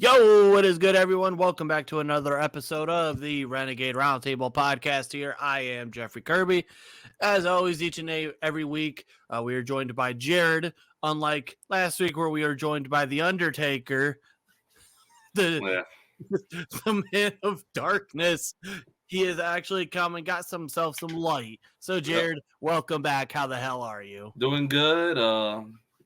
Yo, what is good, everyone? Welcome back to another episode of the Renegade Roundtable podcast here. I am Jeffrey Kirby. As always, each and every week, we are joined by Jarryd, unlike last week where we were joined by The Undertaker, the, the man of darkness. He has actually come and got himself some light. So, Jarryd, welcome back. How the hell are you? Doing good.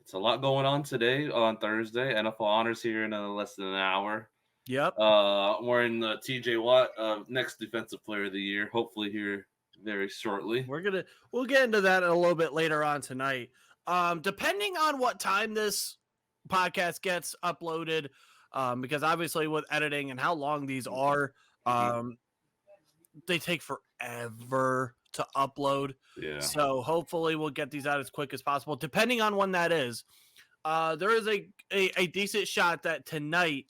It's a lot going on today on Thursday. NFL honors here in less than an hour. Yep. Wearing the TJ Watt next defensive player of the year, hopefully here very shortly. We'll get into that a little bit later on tonight. Depending on what time this podcast gets uploaded, because obviously with editing and how long these are, they take forever to upload. Yeah. So hopefully we'll get these out as quick as possible. Depending on when that is, there is a decent shot that tonight,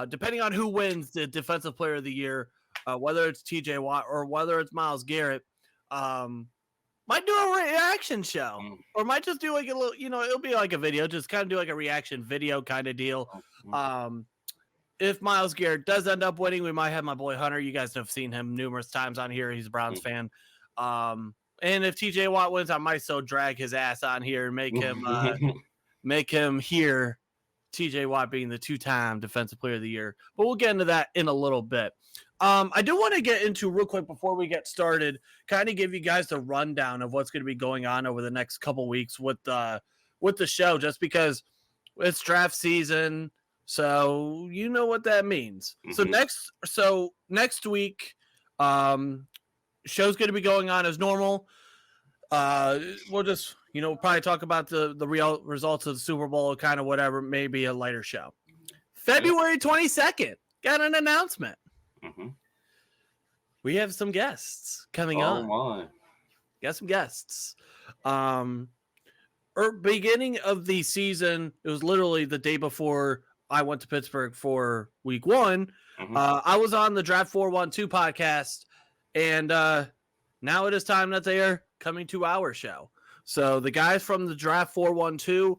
depending on who wins the defensive player of the year, whether it's TJ Watt or whether it's Myles Garrett, might do a reaction show or might just do like a little, it'll be like a video, just kind of do like a reaction video kind of deal. If Myles Garrett does end up winning, we might have my boy Hunter. You guys have seen him numerous times on here. He's a Browns fan. And if TJ Watt wins, I might still drag his ass on here and make him hear TJ Watt being the two-time defensive player of the year. But we'll get into that in a little bit. I do want to get into real quick before we get started, kind of give you guys the rundown of what's going to be going on over the next couple weeks with the show, just because it's draft season. So you know what that means. So next week, show's going to be going on as normal. We'll just, probably talk about the real results of the Super Bowl, kind of whatever, maybe a lighter show. February 22nd, got an announcement. We have some guests coming on. Oh, my. Got some guests. Beginning of the season, it was literally the day before I went to Pittsburgh for week one. I was on the Draft 412 podcast, and now it is time that they are coming to our show. So the guys from the Draft 412,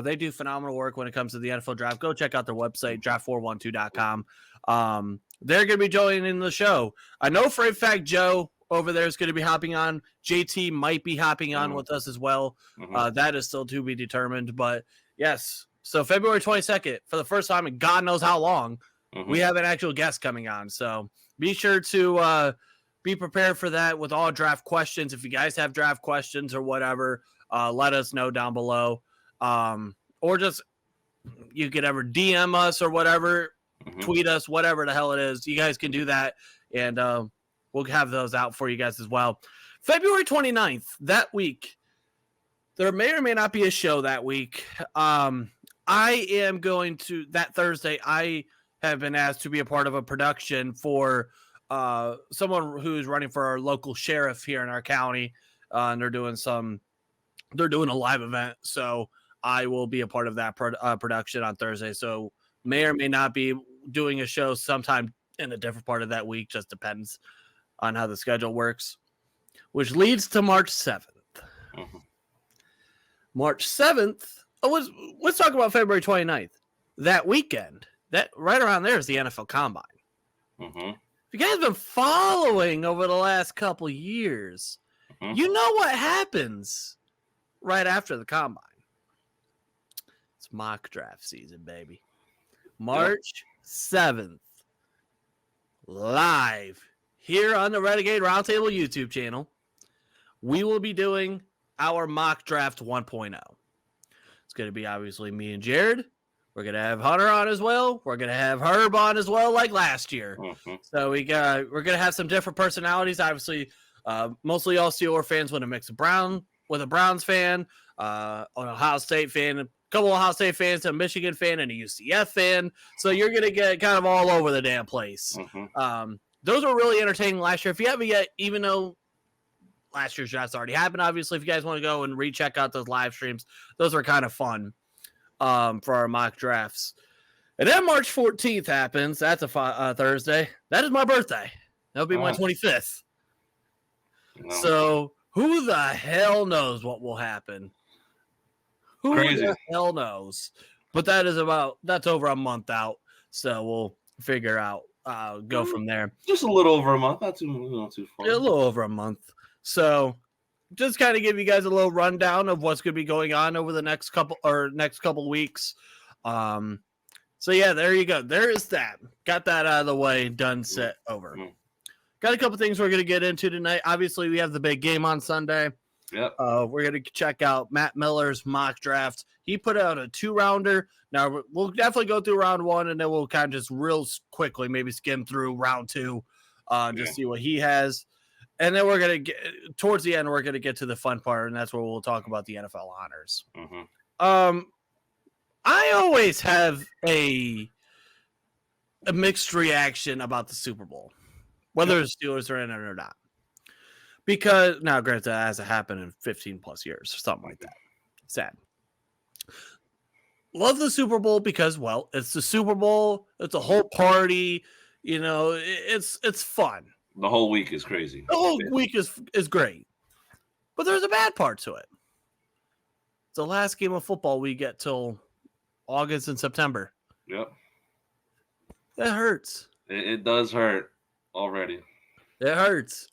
they do phenomenal work when it comes to the NFL draft. Go check out their website, draft412.com. They're going to be joining the show. I know for a fact Joe over there is going to be hopping on. JT might be hopping on with us as well. That is still to be determined. But, yes, so February 22nd, for the first time in God knows how long, we have an actual guest coming on. So be sure to be prepared for that with all draft questions. If you guys have draft questions or whatever, let us know down below. Or just you could ever DM us or whatever, tweet us, whatever the hell it is. You guys can do that, and we'll have those out for you guys as well. February 29th, that week, there may or may not be a show that week. I am going to, that Thursday, I have been asked to be a part of a production for someone who's running for our local sheriff here in our county, and they're doing a live event. So I will be a part of that production on Thursday. So may or may not be doing a show sometime in a different part of that week. Just depends on how the schedule works, which leads to March 7th. March 7th. Let's talk about February 29th. That weekend, that right around there is the NFL Combine. If you guys have been following over the last couple years, you know what happens right after the Combine. It's mock draft season, baby. March 7th, live here on the Renegade Roundtable YouTube channel, we will be doing our mock draft 1.0. It's going to be obviously me and Jarryd. We're going to have Hunter on as well. We're going to have Herb on as well, like last year. So we're going to have some different personalities. Obviously, mostly all Steelers fans with a mix of a Browns fan, an Ohio State fan, a couple of Ohio State fans, a Michigan fan, and a UCF fan. So you're going to get kind of all over the damn place. Those were really entertaining last year. If you haven't yet, even though last year's draft's already happened, obviously, if you guys want to go and recheck out those live streams, those were kind of fun. For our mock drafts. And then March 14th happens. That's a Thursday. That is my birthday. That'll be my 25th. No. So who the hell knows what will happen? Who the hell knows? But that's over a month out. So we'll figure out, go from there. Just a little over a month, not too far. A little over a month. So just kind of give you guys a little rundown of what's going to be going on over the next couple weeks. So yeah, there you go. There is that. Got that out of the way. Done, set, over. Got a couple things we're going to get into tonight. Obviously, we have the big game on Sunday. Yep. We're going to check out Matt Miller's mock draft. He put out a 2-rounder. Now, we'll definitely go through round 1, and then we'll kind of just real quickly maybe skim through round 2, just see what he has. And then we're going to get, towards the end, we're going to get to the fun part, and that's where we'll talk about the NFL honors. I always have a mixed reaction about the Super Bowl, whether the Steelers are in it or not. Because, now granted, that hasn't happened in 15 plus years or something like that. Sad. Love the Super Bowl because, well, it's the Super Bowl. It's a whole party. You know, it's fun. The whole week is crazy. The whole week is great. But there's a bad part to it. It's the last game of football we get till August and September. Yep. That hurts. It does hurt already. It hurts.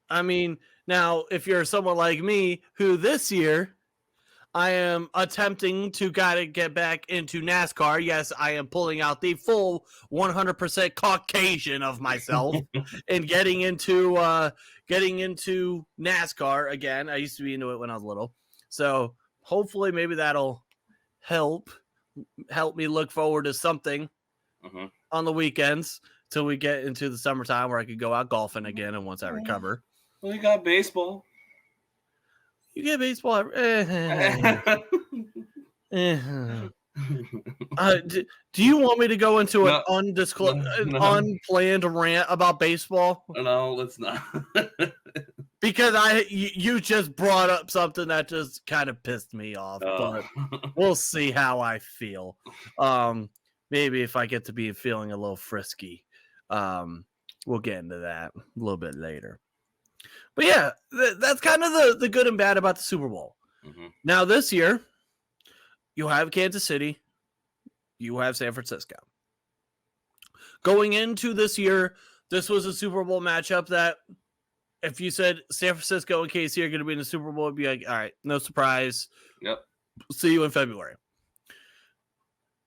I mean, now, if you're someone like me who this year I am attempting to get back into NASCAR. Yes, I am pulling out the full 100% Caucasian of myself and getting into NASCAR again. I used to be into it when I was little. So hopefully maybe that'll help me look forward to something on the weekends till we get into the summertime where I could go out golfing again. And once I recover. Well, you got baseball. You get baseball. Do you want me to go into an unplanned rant about baseball? No, let's not. Because you just brought up something that just kind of pissed me off. But we'll see how I feel. Maybe if I get to be feeling a little frisky, we'll get into that a little bit later. But yeah, that's kind of the good and bad about the Super Bowl. Now this year, you have Kansas City, you have San Francisco. Going into this year, this was a Super Bowl matchup that if you said San Francisco and KC are going to be in the Super Bowl, it'd be like, all right, no surprise. Yep. See you in February.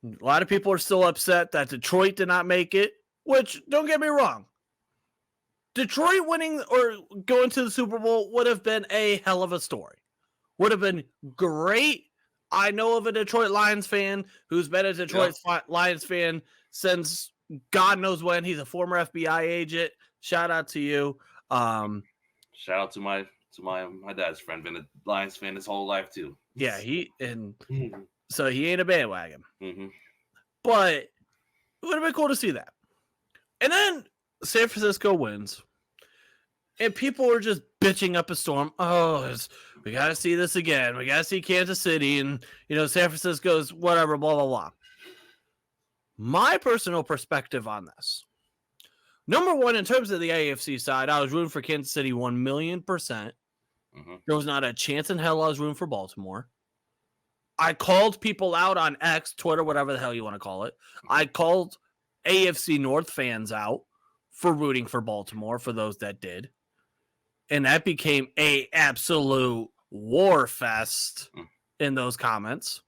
A lot of people are still upset that Detroit did not make it, which, don't get me wrong, Detroit winning or going to the Super Bowl would have been a hell of a story. Would have been great. I know of a Detroit Lions fan who's been a Detroit Lions fan since God knows when. He's a former FBI agent. Shout out to you. Shout out to my dad's friend. Been a Lions fan his whole life too. Yeah, so he ain't a bandwagon. But it would have been cool to see that. And then San Francisco wins. And people were just bitching up a storm. Oh, we got to see this again. We got to see Kansas City and, San Francisco's whatever, blah, blah, blah. My personal perspective on this. Number one, in terms of the AFC side, I was rooting for Kansas City 1,000,000%. There was not a chance in hell I was rooting for Baltimore. I called people out on X, Twitter, whatever the hell you want to call it. I called AFC North fans out for rooting for Baltimore, for those that did. And that became a absolute war fest in those comments.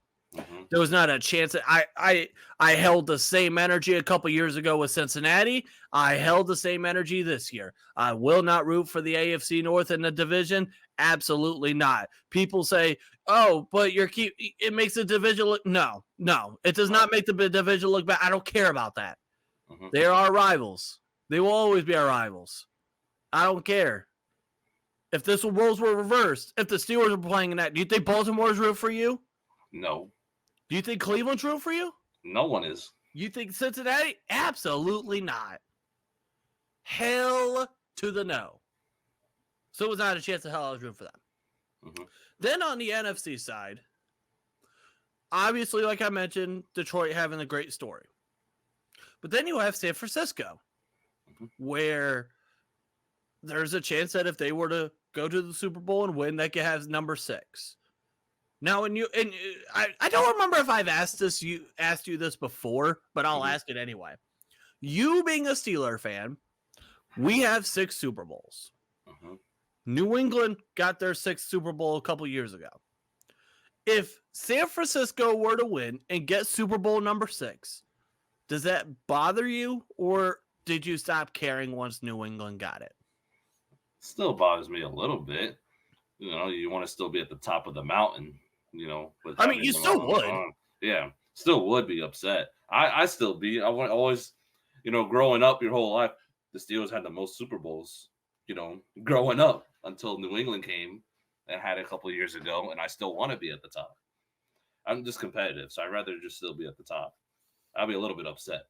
There was not a chance that I held the same energy a couple years ago with Cincinnati. I held the same energy this year. I will not root for the AFC North in the division. Absolutely not. People say, oh, but it makes the division look. No, it does not make the division look bad. I don't care about that. They are our rivals. They will always be our rivals. I don't care. If this roles were reversed, if the Steelers were playing in that, do you think Baltimore's root for you? No. Do you think Cleveland's root for you? No one is. You think Cincinnati? Absolutely not. Hell to the no. So it was not a chance in hell I was rooting for them. Then on the NFC side, obviously, like I mentioned, Detroit having a great story. But then you have San Francisco, where there's a chance that if they were to go to the Super Bowl and win, they could have number 6. Now, I don't remember if I've asked you this before, but I'll ask it anyway. You being a Steeler fan, we have 6 Super Bowls. New England got their 6th Super Bowl a couple years ago. If San Francisco were to win and get Super Bowl number 6, does that bother you, or did you stop caring once New England got it? Still bothers me a little bit. You know, you want to still be at the top of the mountain, you know. I mean, you still would. Yeah, still would be upset. I still be. I want always, you know, growing up your whole life, the Steelers had the most Super Bowls, you know, growing up until New England came and had a couple of years ago, and I still want to be at the top. I'm just competitive, so I'd rather just still be at the top. I'll be a little bit upset.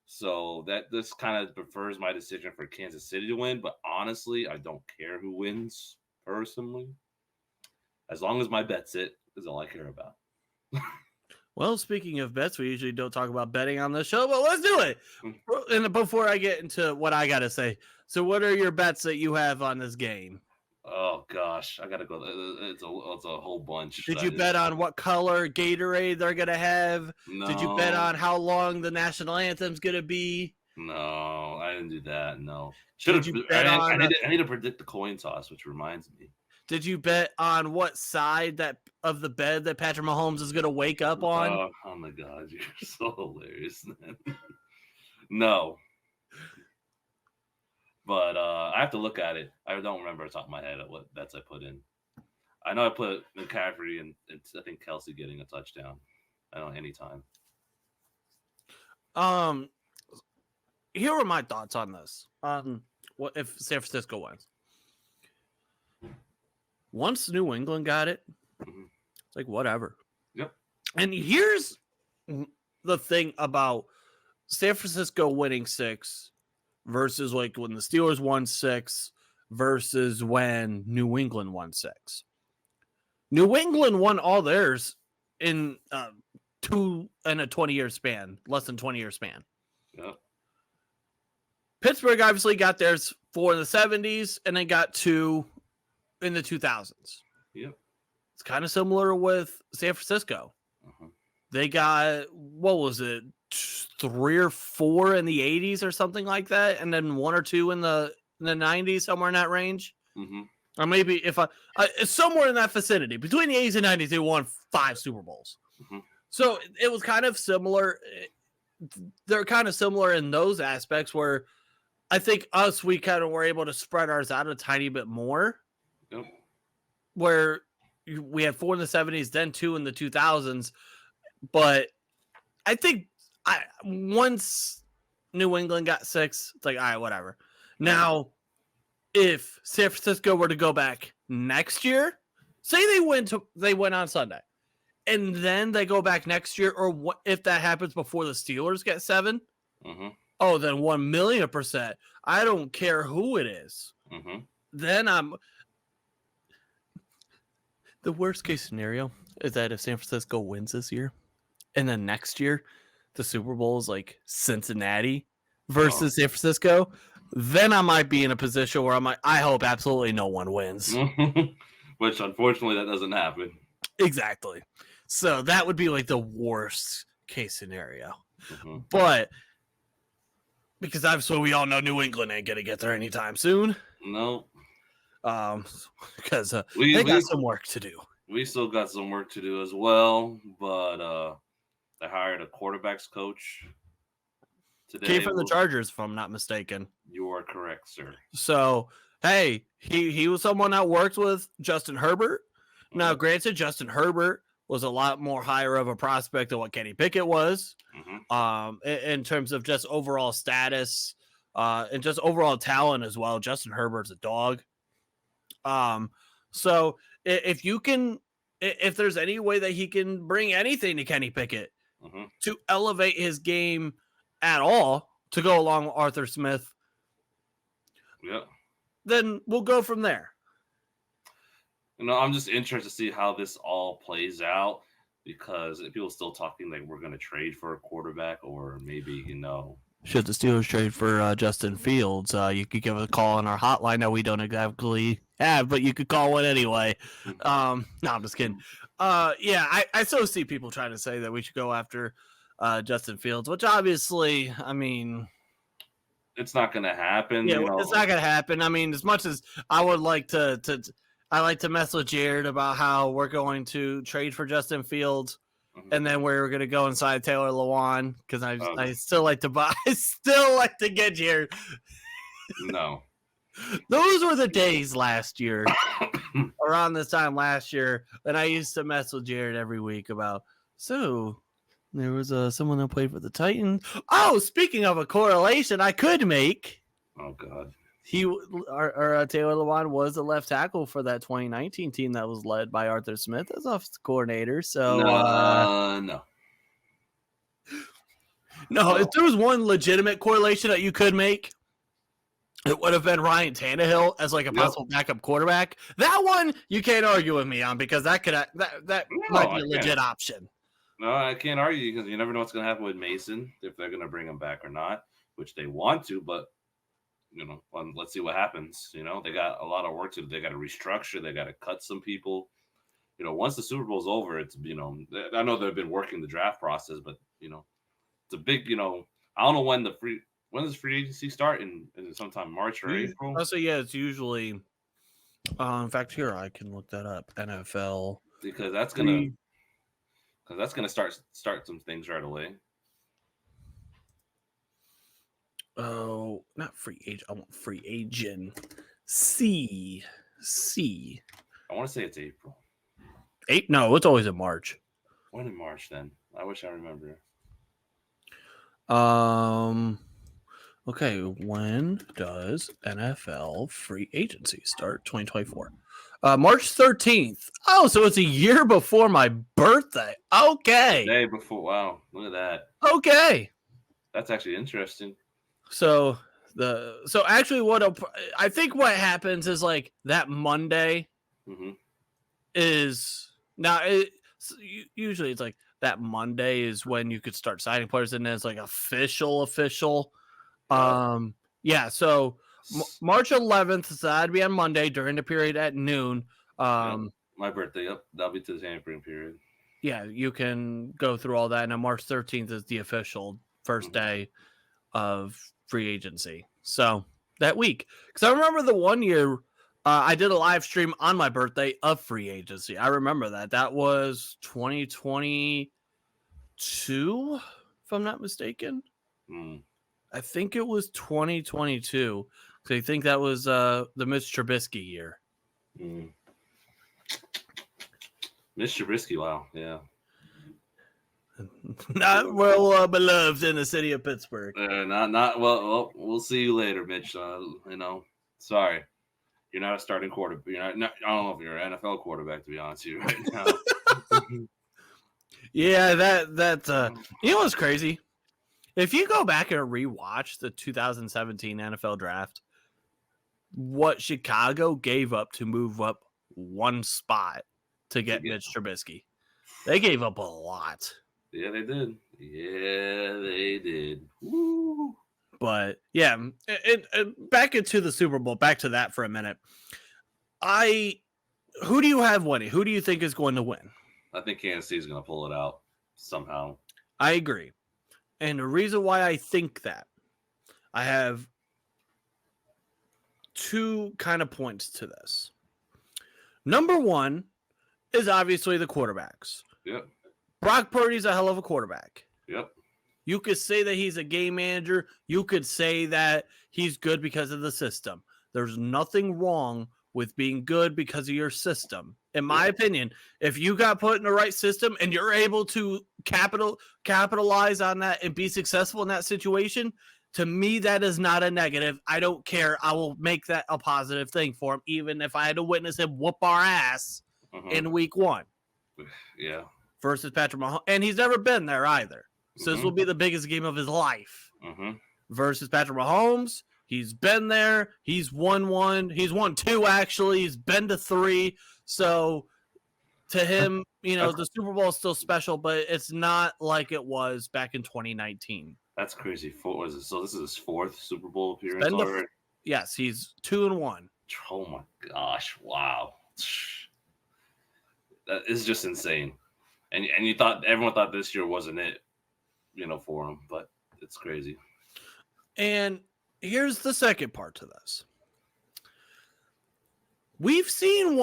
So this kind of prefers my decision for Kansas City to win, but honestly, I don't care who wins personally. As long as my bet's it, is all I care about. Well, speaking of bets, we usually don't talk about betting on this show, but let's do it. And before I get into what I got to say, so what are your bets that you have on this game? Oh, gosh. I got to go. It's a whole bunch. Did you bet on what color Gatorade they're going to have? No. Did you bet on how long the national anthem's going to be? No, I didn't do that. No. I need to predict the coin toss, which reminds me. Did you bet on what side of the bed that Patrick Mahomes is going to wake up on? Oh my God, you're so hilarious, man. No. But I have to look at it. I don't remember off the top of my head what bets I put in. I know I put McCaffrey and I think Kelsey getting a touchdown. I don't know, anytime. Here are my thoughts on this. What if San Francisco wins? Once New England got it, it's like whatever. Yep. And here's the thing about San Francisco winning 6 versus like when the Steelers won 6 versus when New England won 6. New England won all theirs in a 20-year span, less than 20-year span. Yep. Pittsburgh obviously got theirs 4 in the 70s and then got 2 in the 2000s. Yep. It's kind of similar with San Francisco. They got, what was it, 3 or 4 in the 80s or something like that, and then 1 or 2 in the 90s, somewhere in that range. Or maybe if somewhere in that vicinity. Between the 80s and 90s, they won 5 Super Bowls. So it was kind of similar. They're kind of similar in those aspects where I think we kind of were able to spread ours out a tiny bit more. Yep. Where we had 4 in the 70s, then 2 in the 2000s. But I think once New England got 6, it's like, all right, whatever. Now, if San Francisco were to go back next year, say they win on Sunday, and then they go back next year, or if that happens before the Steelers get 7, oh, then 1,000,000%. I don't care who it is. Then the worst case scenario is that if San Francisco wins this year, and then next year the Super Bowl is like Cincinnati versus San Francisco, then I might be in a position where I hope absolutely no one wins. Which unfortunately that doesn't happen. Exactly. So that would be like the worst case scenario. But because obviously we all know New England ain't gonna get there anytime soon. No. Because they got some work to do. We still got some work to do as well, but they hired a quarterbacks coach today. Came from the Chargers, if I'm not mistaken. You are correct, sir. So, hey, he was someone that worked with Justin Herbert. Now, granted, Justin Herbert was a lot more higher of a prospect than what Kenny Pickett was, in terms of just overall status and just overall talent as well. Justin Herbert's a dog. So if there's any way that he can bring anything to Kenny Pickett to elevate his game at all to go along with Arthur Smith, then we'll go from there. I'm just interested to see how this all plays out, because people are still talking like we're going to trade for a quarterback, or maybe, should the Steelers trade for Justin Fields, you could give a call on our hotline. Now, we don't exactly have, but you could call one anyway. No, I'm just kidding. Yeah, I still see people trying to say that we should go after Justin Fields, which obviously, I mean, it's not going to happen. yeah, You know, it's not gonna happen. I mean, as much as I would like I like to mess with Jarryd about how we're going to trade for Justin Fields, and then we're gonna go inside Taylor Lewan because I still like to buy. I still like to get Jarryd. No, those were the days last year, around this time last year, and I used to mess with Jarryd every week about so. There was someone that played for the Titans. Oh, speaking of a correlation I could make. Oh God. Taylor Lewan was the left tackle for that 2019 team that was led by Arthur Smith as offensive coordinator. So no. If there was one legitimate correlation that you could make, it would have been Ryan Tannehill as like a possible backup quarterback. That one you can't argue with me on because that might be a legit option. No, I can't argue because you never know what's going to happen with Mason, if they're going to bring him back or not, which they want to, but, let's see what happens. They got a lot of work to do. They got to restructure. They got to cut some people. Once the Super Bowl's over, it's, I know they've been working the draft process, but, it's a big, I don't know when does free agency start? In sometime March or April? Also, yeah, it's usually, in fact, here, I can look that up, NFL. Because that's going to start some things right away. Oh, not free agent. I want free agent. C. I want to say it's April. No, it's always in March. When in March then? I wish I remember. Okay, when does NFL free agency start? 2024. March 13th. Oh, so it's a year before my birthday. Okay. The day before. Wow, look at that. Okay. That's actually interesting. So actually I think what happens is like that Monday is now usually it's like that Monday is when you could start signing players and it's like official. Yeah, so March 11th, so that'd be on Monday during the period at noon. My birthday, yep, that'll be to the tampering period. Yeah, you can go through all that, and on March 13th is the official first day of free agency. So that week, because I remember the one year I did a live stream on my birthday of free agency. I remember that was 2022, if I'm not mistaken. I think it was 2022. So I think that was the Mitch Trubisky year. Mitch Trubisky, wow, yeah. Not well beloved in the city of Pittsburgh. Not well. We'll see you later, Mitch. Sorry, you're not a starting quarterback. You're not. I don't know if you're an NFL quarterback, to be honest with you right now. Yeah, that's you know what's crazy? If you go back and rewatch the 2017 NFL draft, what Chicago gave up to move up one spot to get Mitch Trubisky, they gave up a lot. Yeah, they did. Woo. But yeah, back into the Super Bowl. Back to that for a minute. Who do you have winning? Who do you think is going to win? I think Kansas City is going to pull it out somehow. I agree. And the reason why I think that, I have two kind of points to this. Number one is obviously the quarterbacks. Yep. Brock Purdy's a hell of a quarterback. Yep. You could say that he's a game manager. You could say that he's good because of the system. There's nothing wrong with being good because of your system. In my opinion, if you got put in the right system and you're able to capitalize on that and be successful in that situation, to me, that is not a negative. I don't care. I will make that a positive thing for him, even if I had to witness him whoop our ass in week one. Yeah. Versus Patrick Mahomes. And he's never been there either. So this will be the biggest game of his life. Versus Patrick Mahomes. He's been there. He's won one. He's won two, actually. He's been to three. So to him, the Super Bowl is still special, but it's not like it was back in 2019. That's crazy. So this is his fourth Super Bowl appearance already? Yes, he's 2-1. Oh my gosh! Wow, that is just insane. And everyone thought this year wasn't it, for him, but it's crazy. And here's the second part to this. We've seen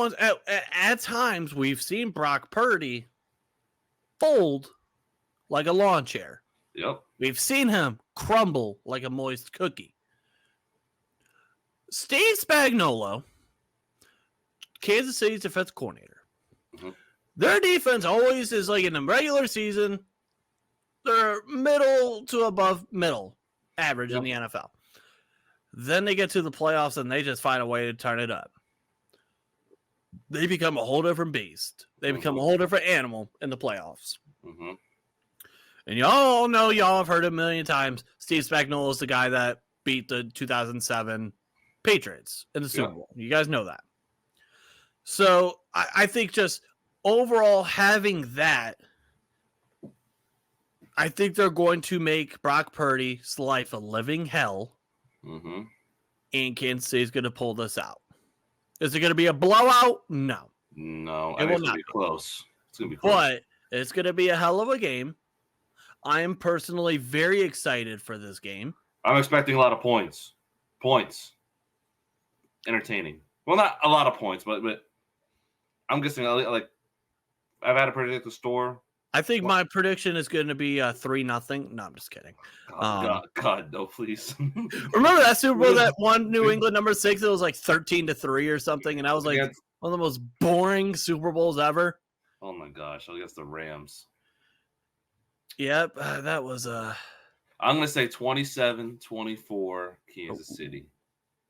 at times we've seen Brock Purdy fold like a lawn chair. Yep. We've seen him crumble like a moist cookie. Steve Spagnuolo, Kansas City's defensive coordinator. Mm-hmm. Their defense always is like in the regular season, they're middle to above middle average in the NFL. Then they get to the playoffs and they just find a way to turn it up. They become a whole different beast. They become a whole different animal in the playoffs. Mm-hmm. And y'all know, y'all have heard it a million times. Steve Spagnuolo is the guy that beat the 2007 Patriots in the Super Bowl. You guys know that. So I think just overall having that, I think they're going to make Brock Purdy's life a living hell. Mm-hmm. And Kansas City is going to pull this out. Is it going to be a blowout? No. No, I think it's going to be close. It's going to be close. But it's going to be a hell of a game. I am personally very excited for this game. I'm expecting a lot of points. Entertaining. Well, not a lot of points, but I'm guessing like I've had to predict the score. I think my prediction is going to be 3-0. No, I'm just kidding. God, no, please. Remember that Super Bowl that won New England number 6? It was like 13-3 or something, and I was like one of the most boring Super Bowls ever. Oh my gosh! I guess the Rams. Yep, that was I'm gonna say 27-24 Kansas City.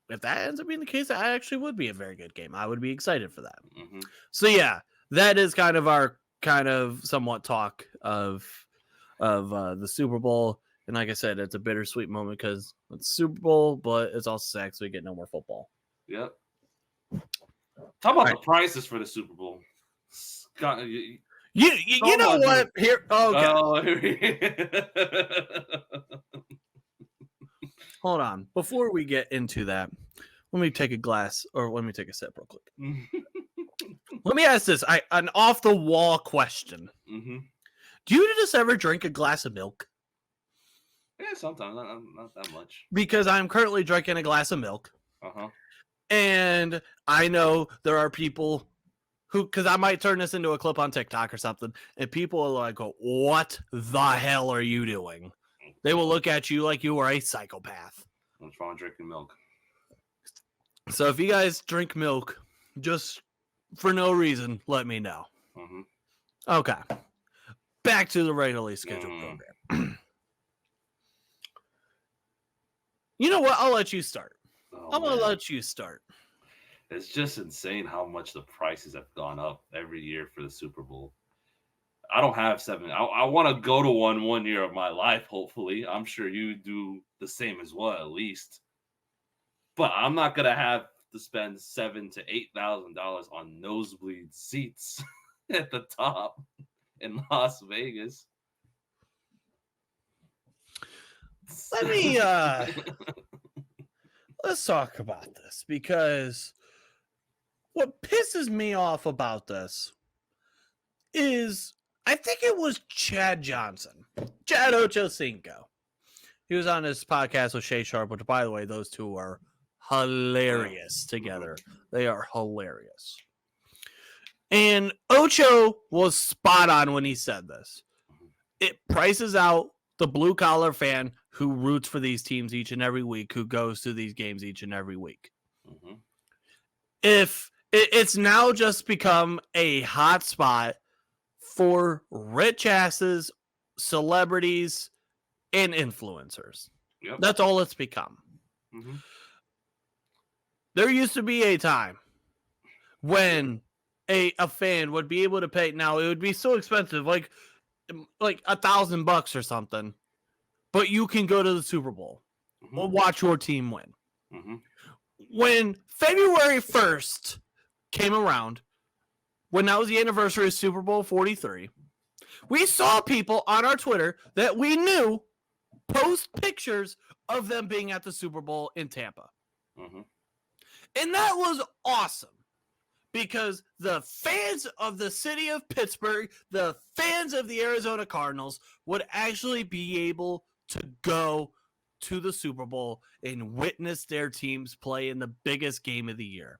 If that ends up being the case, that actually would be a very good game. I would be excited for that. Mm-hmm. So yeah, that is kind of our somewhat talk of the Super Bowl. And like I said, it's a bittersweet moment because it's Super Bowl, but it's also sad so we get no more football. Yep. Talk about the prices for the Super Bowl. Scott, you know what? Here, Hold on. Before we get into that, let me take a sip real quick. Let me ask this. An off the wall question. Mm-hmm. Do you just ever drink a glass of milk? Yeah, sometimes. Not that much. Because I'm currently drinking a glass of milk. Uh-huh. And I know there are people who, because I might turn this into a clip on TikTok or something, and people are like, what the hell are you doing? They will look at you like you are a psychopath. What's wrong with drinking milk? So if you guys drink milk just for no reason, let me know. Mm-hmm. Okay. Back to the regularly scheduled program. You know what? I'll let you start. I'm going to let you start. It's just insane how much the prices have gone up every year for the Super Bowl. I don't have 7. I want to go to one year of my life, hopefully. I'm sure you do the same as well, at least. But I'm not going to have to spend $7,000 to $8,000 on nosebleed seats at the top in Las Vegas. Let me let's talk about this, because what pisses me off about this is I think it was Chad Ochocinco. He was on his podcast with Shay Sharp, which, by the way, those two are hilarious together. They are hilarious. And Ocho was spot on when he said this. It prices out the blue-collar fan who roots for these teams each and every week, who goes to these games each and every week. Mm-hmm. If it's now just become a hot spot for rich asses, celebrities, and influencers. Yep. That's all it's become. Mm-hmm. There used to be a time when a fan would be able to pay. Now it would be so expensive, like $1,000 or something, but you can go to the Super Bowl or watch your team win. Mm-hmm. When February 1st came around, when that was the anniversary of Super Bowl 43, we saw people on our Twitter that we knew post pictures of them being at the Super Bowl in Tampa. Mm-hmm. And that was awesome because the fans of the city of Pittsburgh, the fans of the Arizona Cardinals would actually be able to go to the Super Bowl and witness their teams play in the biggest game of the year.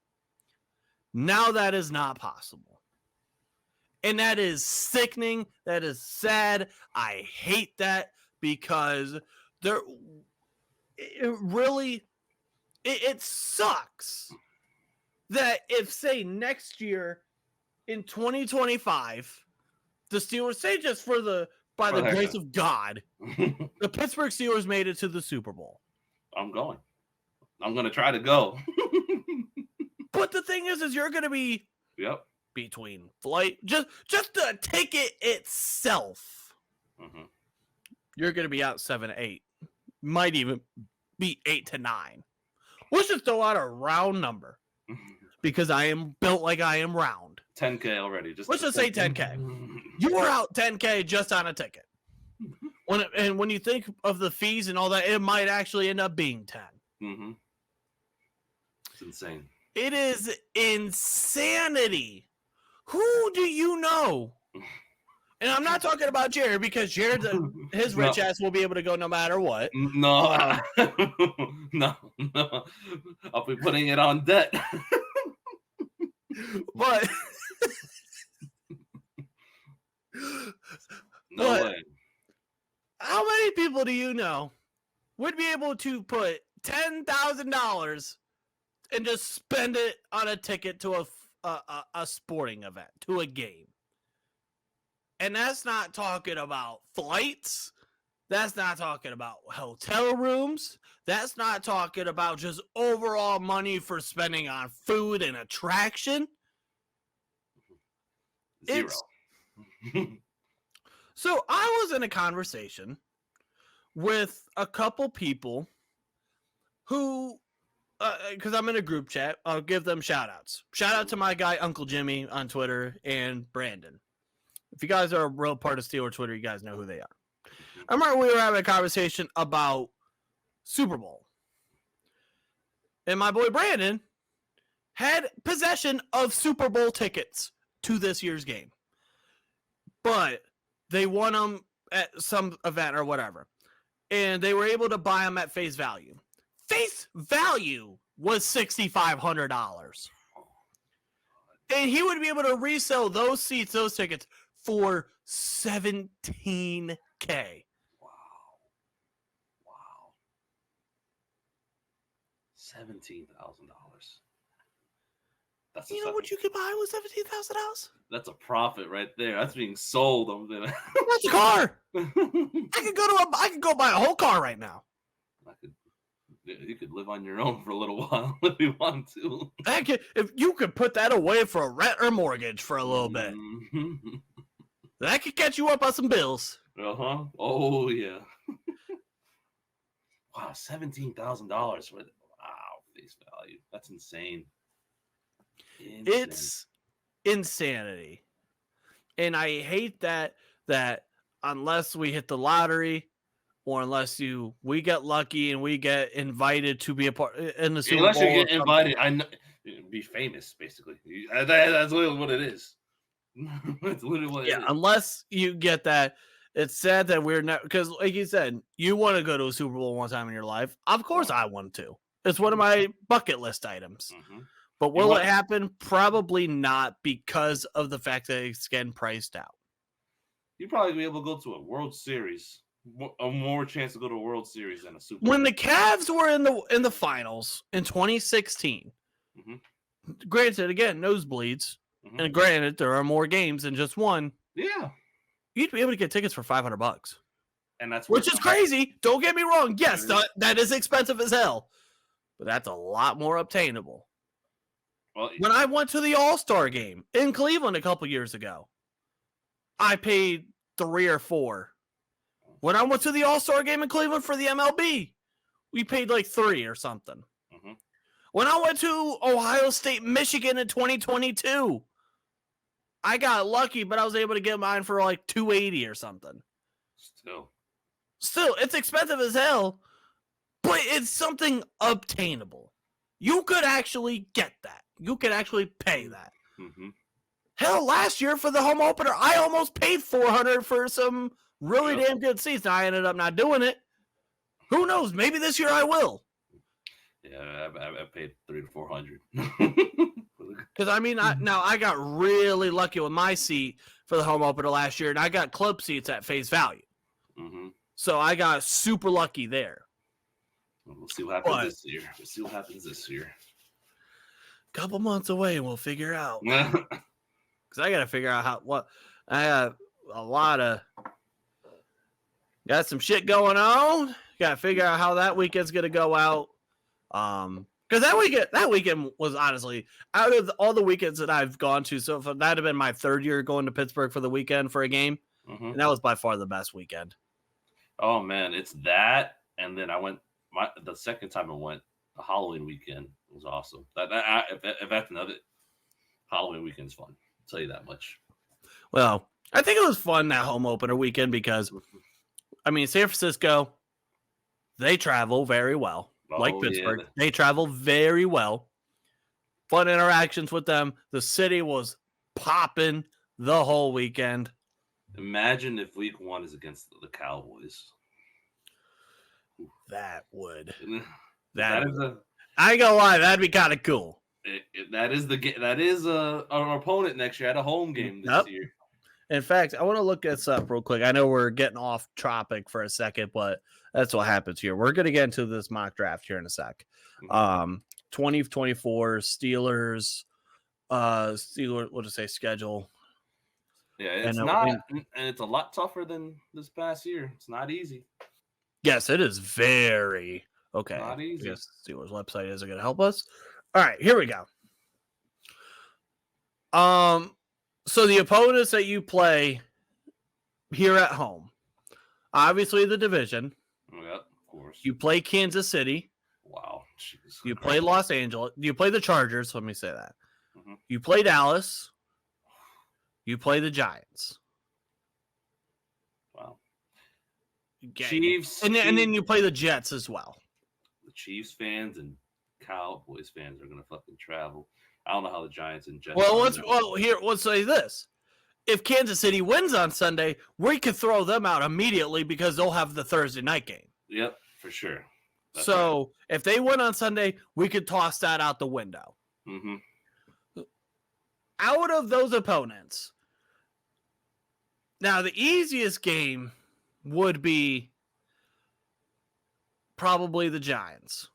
Now that is not possible. And that is sickening. That is sad. I hate that because it sucks that if, say, next year in 2025, the Steelers, say just by the grace of God, the Pittsburgh Steelers made it to the Super Bowl. I'm going to try to go. But the thing is you're going to be between flight, just the ticket itself. Mm-hmm. You're going to be out 7 to 8. Might even be 8 to 9. Let's just throw out a round number because I am built like I am round. 10K already. Let's just say 10K. You were out 10K just on a ticket. When you think of the fees and all that, it might actually end up being 10. Mm-hmm. It's insane. It is insanity. Who do you know? And I'm not talking about Jarryd because Jarryd, his rich ass will be able to go no matter what. No, no. I'll be putting it on debt. But no way. How many people do you know would be able to put $10,000 and just spend it on a ticket to a sporting event, to a game? And that's not talking about flights. That's not talking about hotel rooms. That's not talking about just overall money for spending on food and attraction. 0. So I was in a conversation with a couple people who, because I'm in a group chat, I'll give them shout outs. Shout out to my guy, Uncle Jimmy on Twitter, and Brandon. If you guys are a real part of Steeler Twitter, you guys know who they are. I remember we were having a conversation about Super Bowl. And my boy Brandon had possession of Super Bowl tickets to this year's game. But they won them at some event or whatever. And they were able to buy them at face value. Face value was $6,500. And he would be able to resell those seats, those tickets, for $17,000. Wow. $17,000. That's what you could buy with $17,000? That's a profit right there. That's being sold. That's a car. I could go buy a whole car right now. You could live on your own for a little while if you want to. If you could put that away for a rent or mortgage for a little bit. That could catch you up on some bills. Uh-huh. Oh, yeah. Wow, $17,000 for face value. That's insane. It's insanity. And I hate that unless we hit the lottery or unless we get lucky and we get invited to be a part in the Super Bowl. Unless you get invited, be famous, basically. That's literally what it is. That's literally what it is. Unless you get that. It's sad that we're not, because like you said, you want to go to a Super Bowl one time in your life. Of course I want to. It's one of my bucket list items. Mm-hmm. But will it happen? Probably not, because of the fact that it's getting priced out. You'd probably be able to go to a World Series. A more chance to go to a World Series than a Super Bowl. When the Cavs were in the finals in 2016, granted, again, nosebleeds, and granted, there are more games than just one. Yeah. You'd be able to get tickets for $500. And that's which is crazy. Don't get me wrong. Yes, that is expensive as hell. But that's a lot more obtainable. Well, when I went to the All-Star game in Cleveland a couple years ago, I paid $3 or $4. When I went to the All-Star game in Cleveland for the MLB, we paid like $3 or something. Mm-hmm. When I went to Ohio State, Michigan in 2022, I got lucky, but I was able to get mine for like $280 or something. Still, it's expensive as hell, but it's something obtainable. you could actually get that. You could actually pay that. Mm-hmm. Hell, last year for the home opener, I almost paid $400 for some really damn good seats. Now I ended up not doing it. Who knows? Maybe this year I will. Yeah, I paid $300 to $400. Because I got really lucky with my seat for the home opener last year, and I got club seats at face value. Mm-hmm. So I got super lucky there. We'll see what happens this year. Couple months away, and we'll figure out. Because I got to figure out I got a lot of got some shit going on. Got to figure out how that weekend's gonna go out. Because that weekend was honestly out of all the weekends that I've gone to. So that had been my third year going to Pittsburgh for the weekend for a game, and that was by far the best weekend. Oh man, it's that, and then I went the second time I went, the Halloween weekend was awesome. If that's another Halloween weekend's fun, I'll tell you that much. Well, I think it was fun that home opener weekend because, San Francisco, they travel very well. Like Pittsburgh, they travel very well. Fun interactions with them. The city was popping the whole weekend. Imagine if week 1 is against the Cowboys. That would. I ain't gonna lie, that'd be kind of cool. That is our opponent next year at a home game this year. In fact, I want to look this up real quick. I know we're getting off topic for a second, but that's what happens here. We're going to get into this mock draft here in a sec. 2024 Steelers, we'll just say schedule. Yeah, it's it's a lot tougher than this past year. It's not easy. Yes, it is very okay. Not easy. I guess Steelers website isn't going to help us. All right, here we go. So the opponents that you play here at home, obviously the division. Yeah, of course. You play Kansas City. Wow. Jeez. You play Los Angeles. You play the Chargers. Let me say that. Mm-hmm. You play Dallas. You play the Giants. Wow. Chiefs. And then you play the Jets as well. The Chiefs fans and Cowboys fans are going to fucking travel. I don't know how the Giants and Jets. Let's say this. If Kansas City wins on Sunday, we could throw them out immediately because they'll have the Thursday night game. Yep, for sure. That's right. If they win on Sunday, we could toss that out the window. Mm-hmm. Out of those opponents, now the easiest game would be probably the Giants.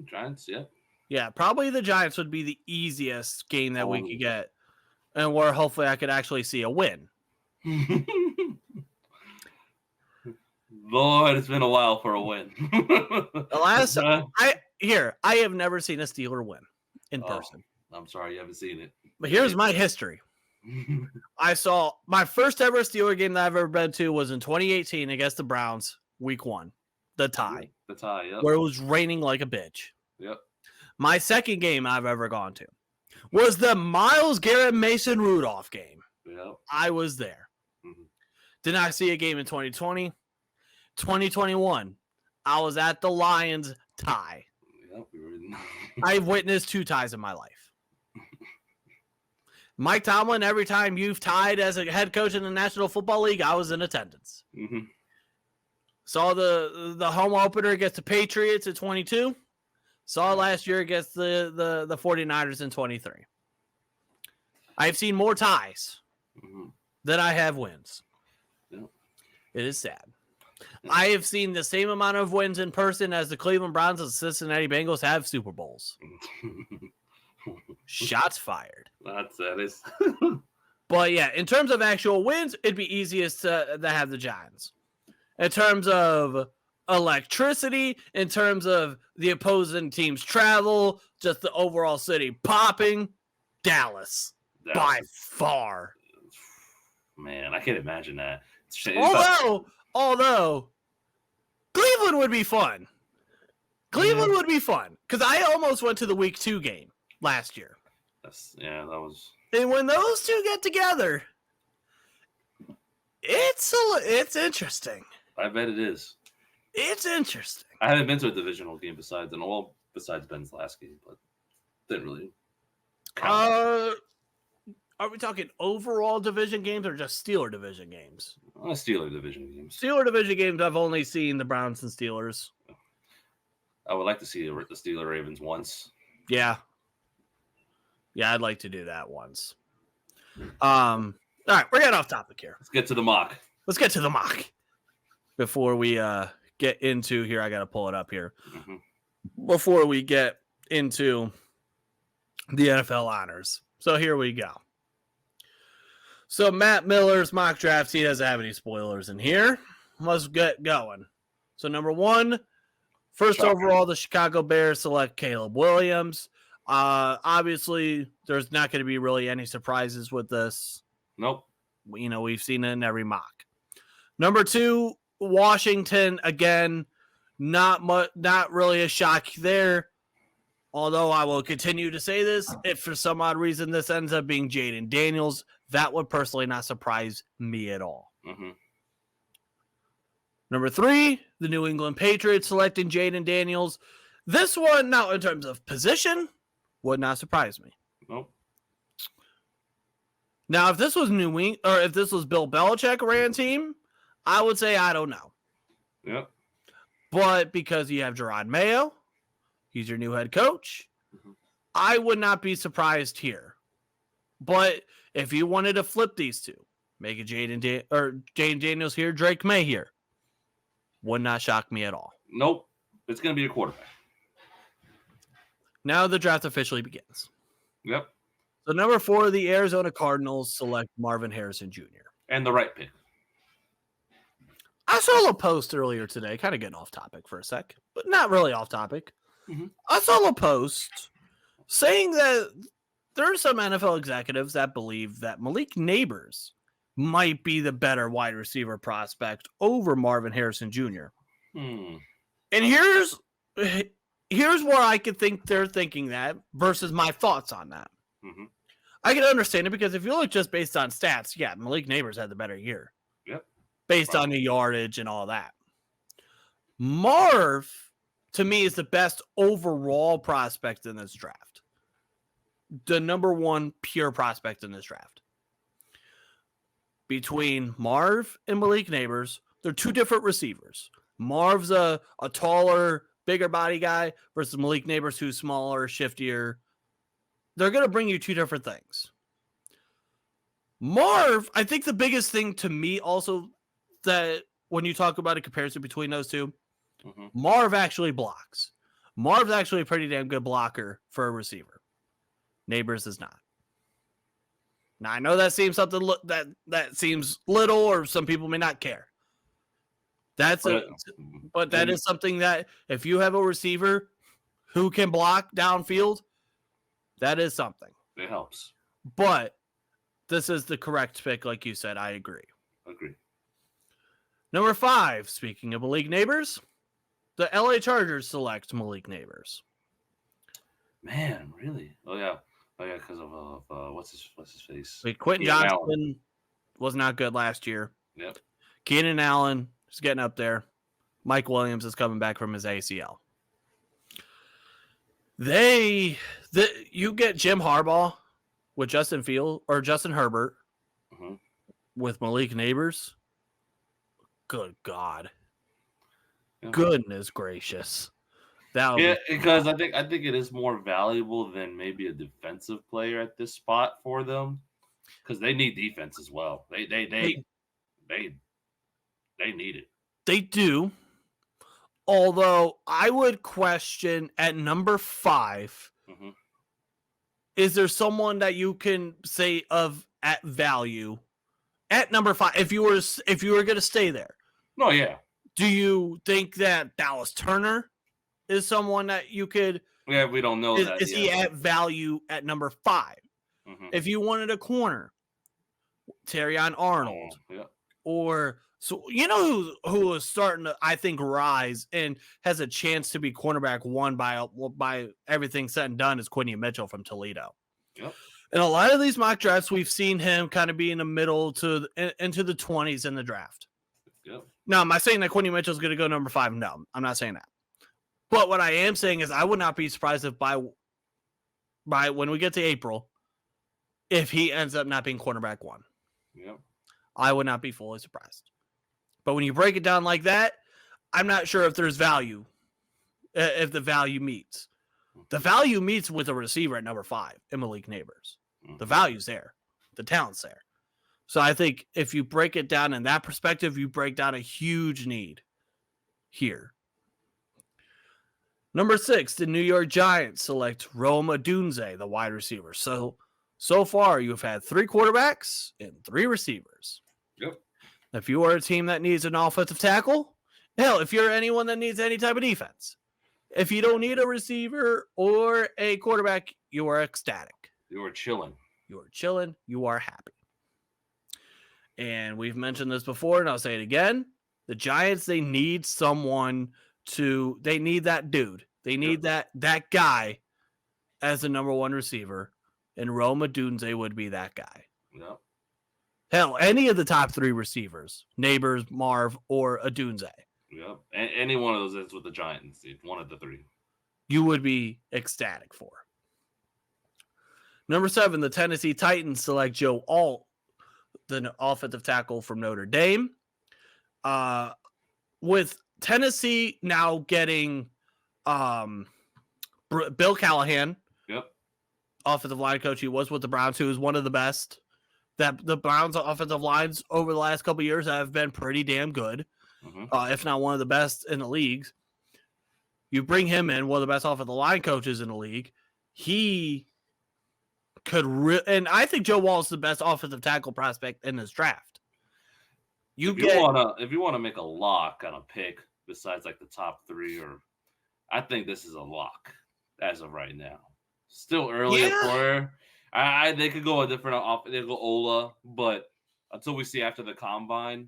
Giants, yep. Yeah, probably the Giants would be the easiest game that we could get, and where hopefully I could actually see a win. Lord, it's been a while for a win. I have never seen a Steeler win in person. I'm sorry you haven't seen it. But here's my history. I saw my first ever Steeler game that I've ever been to was in 2018 against the Browns, week 1, the tie. The tie, yep. Where it was raining like a bitch. Yep. My second game I've ever gone to was the Myles Garrett Mason Rudolph game. Yep. I was there. Mm-hmm. Did not see a game in 2020. 2021, I was at the Lions tie. Yep. I've witnessed 2 ties in my life. Mike Tomlin, every time you've tied as a head coach in the National Football League, I was in attendance. Mm-hmm. Saw the home opener against the Patriots at 22. Saw last year against the 49ers in 23. I've seen more ties than I have wins. Yep. It is sad. I have seen the same amount of wins in person as the Cleveland Browns and the Cincinnati Bengals have Super Bowls. Shots fired. That is. But yeah, in terms of actual wins, it'd be easiest to have the Giants. In terms of electricity, in terms of the opposing team's travel, just the overall city popping, Dallas. By far. Man, I can't imagine that. Although Cleveland would be fun. Cleveland would be fun because I almost went to the week 2 game last year. That was. And when those two get together, it's interesting. I bet it is. It's interesting. I haven't been to a divisional game besides Ben's last game, but didn't really count. Are we talking overall division games or just Steeler division games? Steeler division games. Steeler division games, I've only seen the Browns and Steelers. I would like to see the Steeler Ravens once. Yeah, I'd like to do that once. All right, we're getting off topic here. Let's get to the mock. Before we get into here. I got to pull it up here before we get into the NFL honors. So here we go. So Matt Miller's mock drafts, he doesn't have any spoilers in here. Let's get going. So number 1, first overall, the Chicago Bears select Caleb Williams. Obviously, there's not going to be really any surprises with this. Nope. You know, we've seen it in every mock. Number 2, Washington, again, not really a shock there. Although I will continue to say this, if for some odd reason this ends up being Jaden Daniels, that would personally not surprise me at all. Number 3, the New England Patriots selecting Jaden Daniels. This one, now in terms of position, would not surprise me. Nope. Now, if this was if this was Bill Belichick ran team, I would say I don't know. Yep. But because you have Jarryd Mayo, he's your new head coach, I would not be surprised here. But if you wanted to flip these two, make it Jaden Daniels here, Drake May here, would not shock me at all. Nope. It's going to be a quarterback. Now the draft officially begins. Yep. So number 4, the Arizona Cardinals select Marvin Harrison Jr. And the right pick. I saw a post earlier today, kind of getting off topic for a sec, but not really off topic. I saw a post saying that there are some NFL executives that believe that Malik Neighbors might be the better wide receiver prospect over Marvin Harrison Jr. And here's where I could think they're thinking that versus my thoughts on that. I can understand it because if you look just based on stats, yeah, Malik Neighbors had the better year. Yep. Based on the yardage and all that. Marv, to me, is the best overall prospect in this draft. The number 1 pure prospect in this draft. Between Marv and Malik Neighbors, they're 2 different receivers. Marv's a taller, bigger body guy versus Malik Neighbors, who's smaller, shiftier. They're going to bring you 2 different things. Marv, I think the biggest thing to me also that when you talk about a comparison between those 2, Marv actually blocks. Marv's actually a pretty damn good blocker for a receiver. Neighbors is not. Now, I know that seems something that seems little, or some people may not care. But that is something that if you have a receiver who can block downfield, that is something. It helps. But this is the correct pick, like you said. I agree. Number 5, speaking of Malik Neighbors, the LA Chargers select Malik Neighbors. Man, really? Oh yeah, because of what's his face? Quentin Johnson was not good last year. Yep. Keenan Allen is getting up there. Mike Williams is coming back from his ACL. You get Jim Harbaugh with Justin Herbert with Malik Neighbors. Good God. Yeah. Goodness gracious. Because I think it is more valuable than maybe a defensive player at this spot for them, because they need defense as well. They need it. They do. Although I would question at number 5, is there someone that you can say at value at number 5 if you were going to stay there? No, yeah. Do you think that Dallas Turner is someone that you could? Yeah, we don't know that. Is he at value at number 5? If you wanted a corner, Terrion Arnold, or so you know who is starting to, I think, rise and has a chance to be cornerback 1 by everything said and done is Quincy Mitchell from Toledo. Yep. And a lot of these mock drafts, we've seen him kind of be in the middle into the 20s in the draft. Yep. Now, am I saying that Quinny Mitchell's going to go number 5? No, I'm not saying that. But what I am saying is I would not be surprised if by when we get to April, if he ends up not being cornerback 1. Yep. I would not be fully surprised. But when you break it down like that, I'm not sure if there's value, if the value meets. The value meets with a receiver at number 5 in Malik Neighbors. The value's there. The talent's there. So I think if you break it down in that perspective, you break down a huge need here. Number 6, the New York Giants select Rome Odunze, the wide receiver. So far, you've had 3 quarterbacks and 3 receivers. Yep. If you are a team that needs an offensive tackle, hell, if you're anyone that needs any type of defense, if you don't need a receiver or a quarterback, you are ecstatic. You are chilling. You are chilling. You are happy. And we've mentioned this before, and I'll say it again. The Giants, they need they need that dude. They need that guy as the number 1 receiver, and Rome Odunze would be that guy. Yep. Hell, any of the top 3 receivers, Neighbors, Marv, or Odunze. Yep. Any one of those is with the Giants, one of the 3. You would be ecstatic for. Number 7, the Tennessee Titans select Joe Alt, the offensive tackle from Notre Dame. With Tennessee now getting Bill Callahan, offensive line coach. He was with the Browns, who is one of the best. That the Browns' offensive lines over the last couple of years have been pretty damn good, if not one of the best in the leagues. You bring him in, one of the best offensive line coaches in the league. He could, and I think Joe Wall is the best offensive tackle prospect in this draft. If you wanna make a lock on a pick besides like the top 3, or I think this is a lock as of right now. Still early for. They could go a different off. They could go Ola, but until we see after the combine,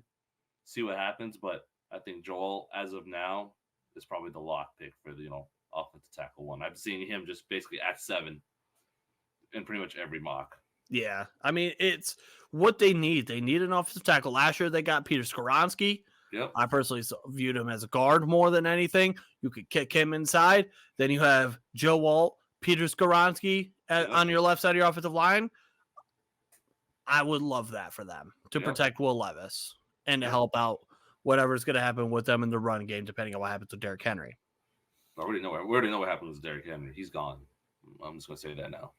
see what happens. But I think Joel, as of now, is probably the lock pick for the offensive tackle 1. I've seen him just basically at 7 in pretty much every mock. Yeah, I mean it's what they need. They need an offensive tackle. Last year they got Peter Skoronski. Yep. I personally viewed him as a guard more than anything. You could kick him inside. Then you have Joe Walt, Peter Skoronski on your left side of your offensive line. I would love that for them to protect Will Levis and to help out whatever's going to happen with them in the run game, depending on what happens with Derrick Henry. We already know what happens with Derrick Henry. He's gone. I'm just going to say that now.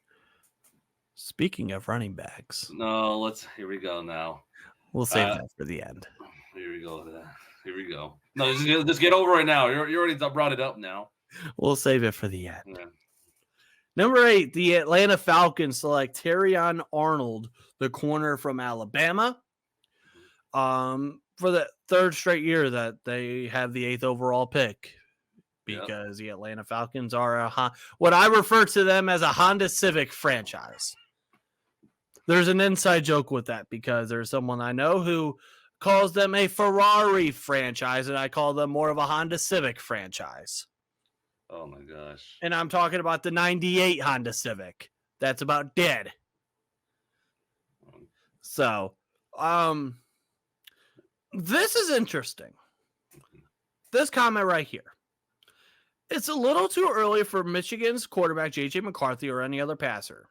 Speaking of running backs. No, here we go now. We'll save that for the end. Here we go. No, just get over it now. You already brought it up now. We'll save it for the end. Yeah. Number 8, the Atlanta Falcons select Terrion Arnold, the corner from Alabama, for the 3rd straight year that they have the 8th overall pick, because the Atlanta Falcons are what I refer to them as a Honda Civic franchise. There's an inside joke with that because there's someone I know who calls them a Ferrari franchise, and I call them more of a Honda Civic franchise. Oh my gosh. And I'm talking about the 98 Honda Civic. That's about dead. So, this is interesting. This comment right here. It's a little too early for Michigan's quarterback, J.J. McCarthy, or any other passer.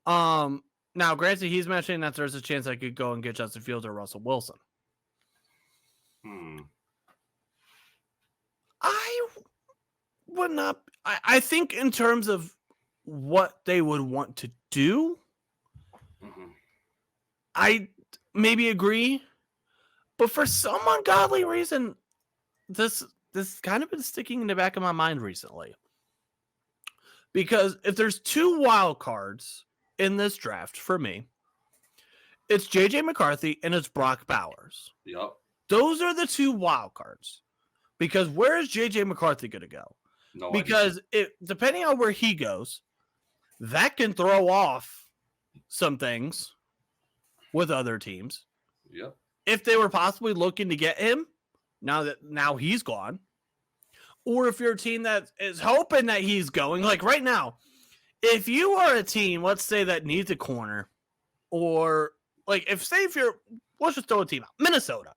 Now, granted, he's mentioning that there's a chance I could go and get Justin Fields or Russell Wilson. I would not. I think in terms of what they would want to do, I maybe agree. But for some ungodly reason, this kind of been sticking in the back of my mind recently. Because if there's 2 wild cards in this draft for me, it's J.J. McCarthy and it's Brock Bowers. Yep. Those are the 2 wild cards. Because where is J.J. McCarthy going to go? No because depending on where he goes, that can throw off some things with other teams. Yep. If they were possibly looking to get him, now he's gone. Or if you're a team that is hoping that he's going, like right now, if you are a team, let's say that needs a corner, or like let's just throw a team out, Minnesota.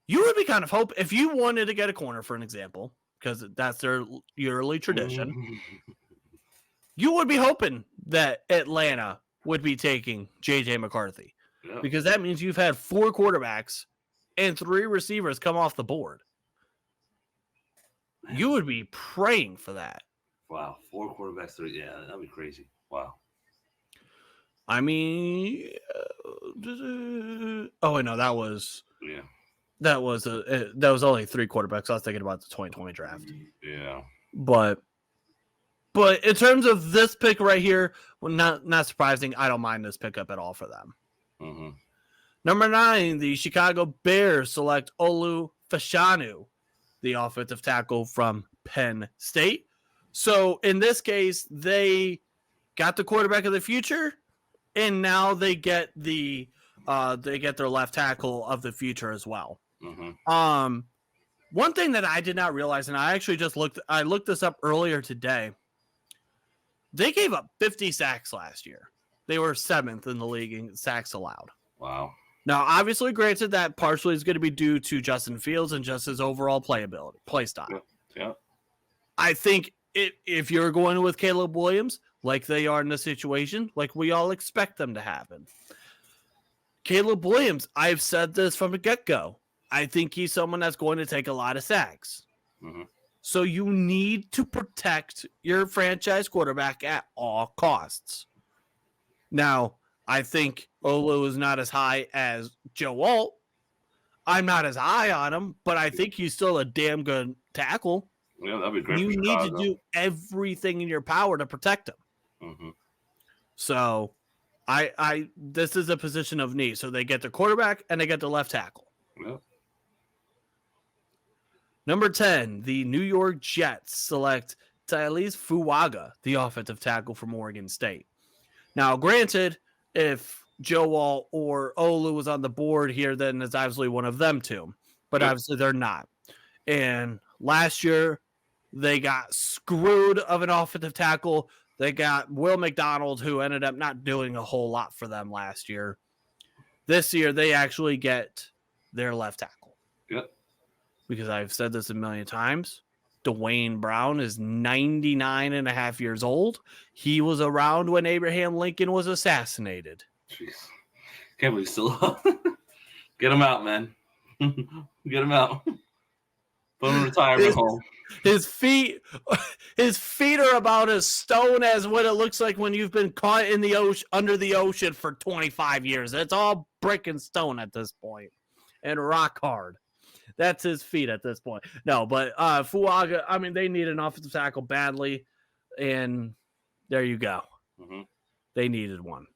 you would be kind of hoping if you wanted to get a corner, for an example, because that's their yearly tradition. You would be hoping that Atlanta would be taking J.J. McCarthy because that means you've had 4 quarterbacks and 3 receivers come off the board. You would be praying for that. Wow, 4 quarterbacks, 3. Yeah, that'd be crazy. Wow. I mean, oh no, that was only 3 quarterbacks. I was thinking about the 2020 draft. Yeah, but in terms of this pick right here, well, not surprising. I don't mind this pickup at all for them. Mm-hmm. Number 9, the Chicago Bears select Olu Fashanu, the offensive tackle from Penn State. So in this case, they got the quarterback of the future, and now they get their left tackle of the future as well. Mm-hmm. One thing that I did not realize, and I actually I looked this up earlier today. They gave up 50 sacks last year. They were 7th in the league in sacks allowed. Wow. Now, obviously, granted that partially is going to be due to Justin Fields and just his overall play style. Yeah. I think if you're going with Caleb Williams, like they are in this situation, like we all expect them to happen. Caleb Williams, I've said this from the get-go. I think he's someone that's going to take a lot of sacks. Mm-hmm. So you need to protect your franchise quarterback at all costs. Now, I think Olu is not as high as Joe Alt. I'm not as high on him, but I think he's still a damn good tackle. Yeah, that'd be great. You need to do everything in your power to protect him. Mm-hmm. So, this is a position of need. So they get the quarterback and they get the left tackle. Yeah. Number 10, the New York Jets select Tyrese Fuaga, the offensive tackle from Oregon State. Now, granted, if Joe Wall or Olu was on the board here, then it's obviously one of them two. But obviously they're not. And last year, they got screwed of an offensive tackle. They got Will McDonald, who ended up not doing a whole lot for them last year. This year, they actually get their left tackle. Yep. Because I've said this a million times. Dwayne Brown is 99 and a half years old. He was around when Abraham Lincoln was assassinated. Jeez. Can't believe still. Get him out, man. Get him out. Put him in retirement home. His feet are about as stone as what it looks like when you've been caught in the ocean, under the ocean for 25 years. It's all brick and stone at this point, and rock hard. That's his feet at this point. No, but Fuaga, I mean, they need an offensive tackle badly, and there you go. Mm-hmm. They needed one.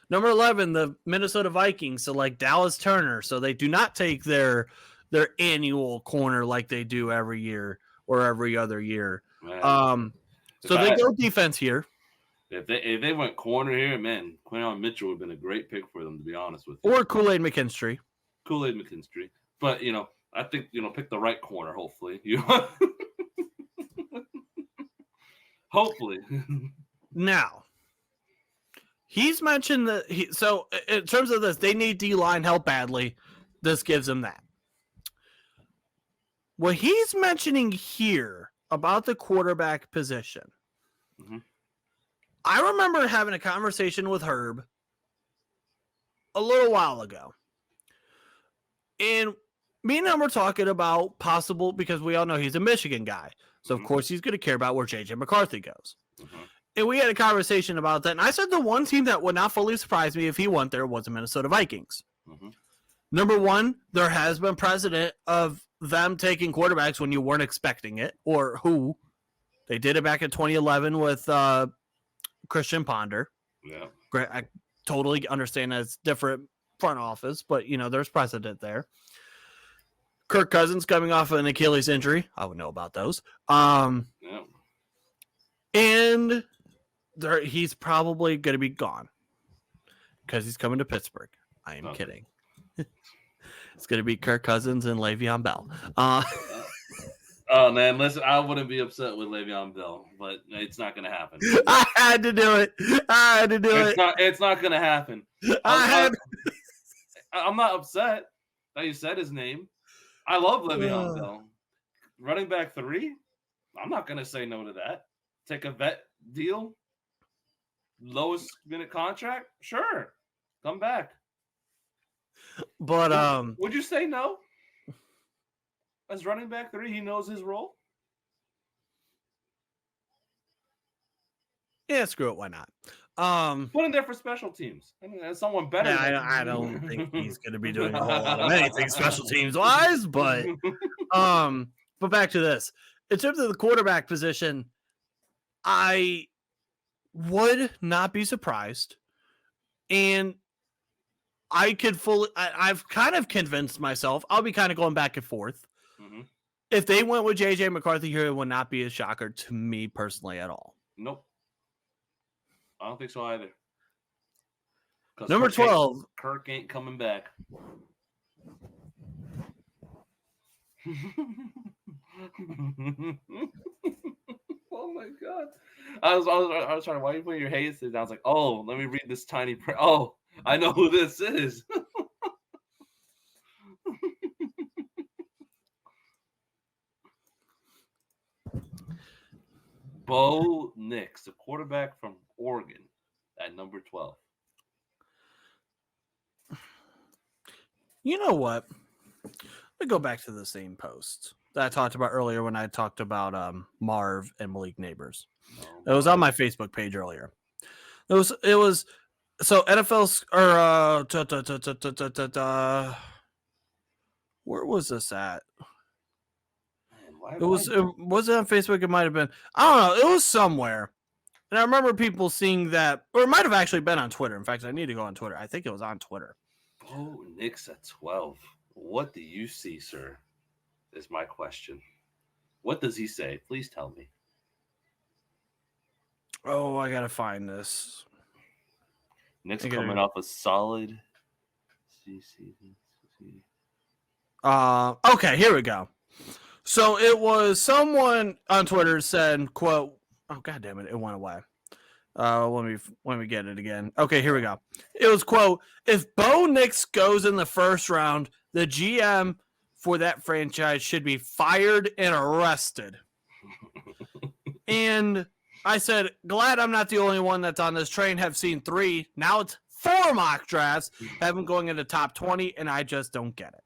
Number 11, the Minnesota Vikings select Dallas Turner, so they do not take their annual corner like they do every year or every other year. So they go defense here. If they went corner here, man, Quinyon Mitchell would have been a great pick for them, to be honest with you. Or Kool-Aid McKinstry. But, I think, pick the right corner, hopefully. Hopefully. Now, he's mentioned that so in terms of this, they need D-line help badly. This gives them that. What he's mentioning here about the quarterback position, mm-hmm. I remember having a conversation with Herb a little while ago. And me and him were talking about possible, because we all know he's a Michigan guy. So, of course, he's going to care about where J.J. McCarthy goes. Mm-hmm. And we had a conversation about that. And I said the one team that would not fully surprise me if he went there was the Minnesota Vikings. Mm-hmm. Number one, there has been precedent of them taking quarterbacks when you weren't expecting it, or who. They did it back in 2011 with Christian Ponder. Yeah. Great. I totally understand that it's different front office, but, there's precedent there. Kirk Cousins coming off of an Achilles injury. I would know about those. Yeah. And he's probably going to be gone because he's coming to Pittsburgh. I am kidding. It's going to be Kirk Cousins and Le'Veon Bell. Oh, man, listen, I wouldn't be upset with Le'Veon Bell, but it's not going to happen. I had to do it. It's not going to happen. I'm not upset. that you said his name. I love Le'Veon Bell. Running back 3, I'm not going to say no to that. Take a vet deal, lowest minute contract, sure, come back. But would you say no? As running back 3, he knows his role. Yeah, screw it. Why not? Put him there for special teams. I mean, someone better. Yeah, I don't think he's going to be doing a whole lot of anything special teams wise. But back to this. In terms of the quarterback position, I would not be surprised, and I've kind of convinced myself. I'll be kind of going back and forth. Mm-hmm. If they went with JJ McCarthy here, it would not be a shocker to me personally at all. Nope. I don't think so either. Number 12. Kirk ain't coming back. Oh my god! I was trying to. Why are you putting your hands down? I was like, oh, let me read this tiny print. Oh, I know who this is. Bo Nix, the quarterback from Oregon, at number 12. You know what? Let me go back to the same post that I talked about earlier when I talked about Marv and Malik Neighbors. It was on my Facebook page earlier. It was so NFL's or where was this at? It wasn't on Facebook. It might have been. I don't know. It was somewhere. And I remember people seeing that, or it might have actually been on Twitter. In fact, I need to go on Twitter. I think it was on Twitter. Bo Nix at 12. What do you see, sir? Is my question. What does he say? Please tell me. Oh, I gotta find this. Nix coming off a solid season. Okay, here we go. So it was someone on Twitter said, quote, oh, God damn it, it went away. Let me get it again. Okay, here we go. It was, quote, if Bo Nix goes in the first round, the GM for that franchise should be fired and arrested. And I said, glad I'm not the only one that's on this train. Have seen 3. Now it's 4 mock drafts. Have them going into top 20, and I just don't get it.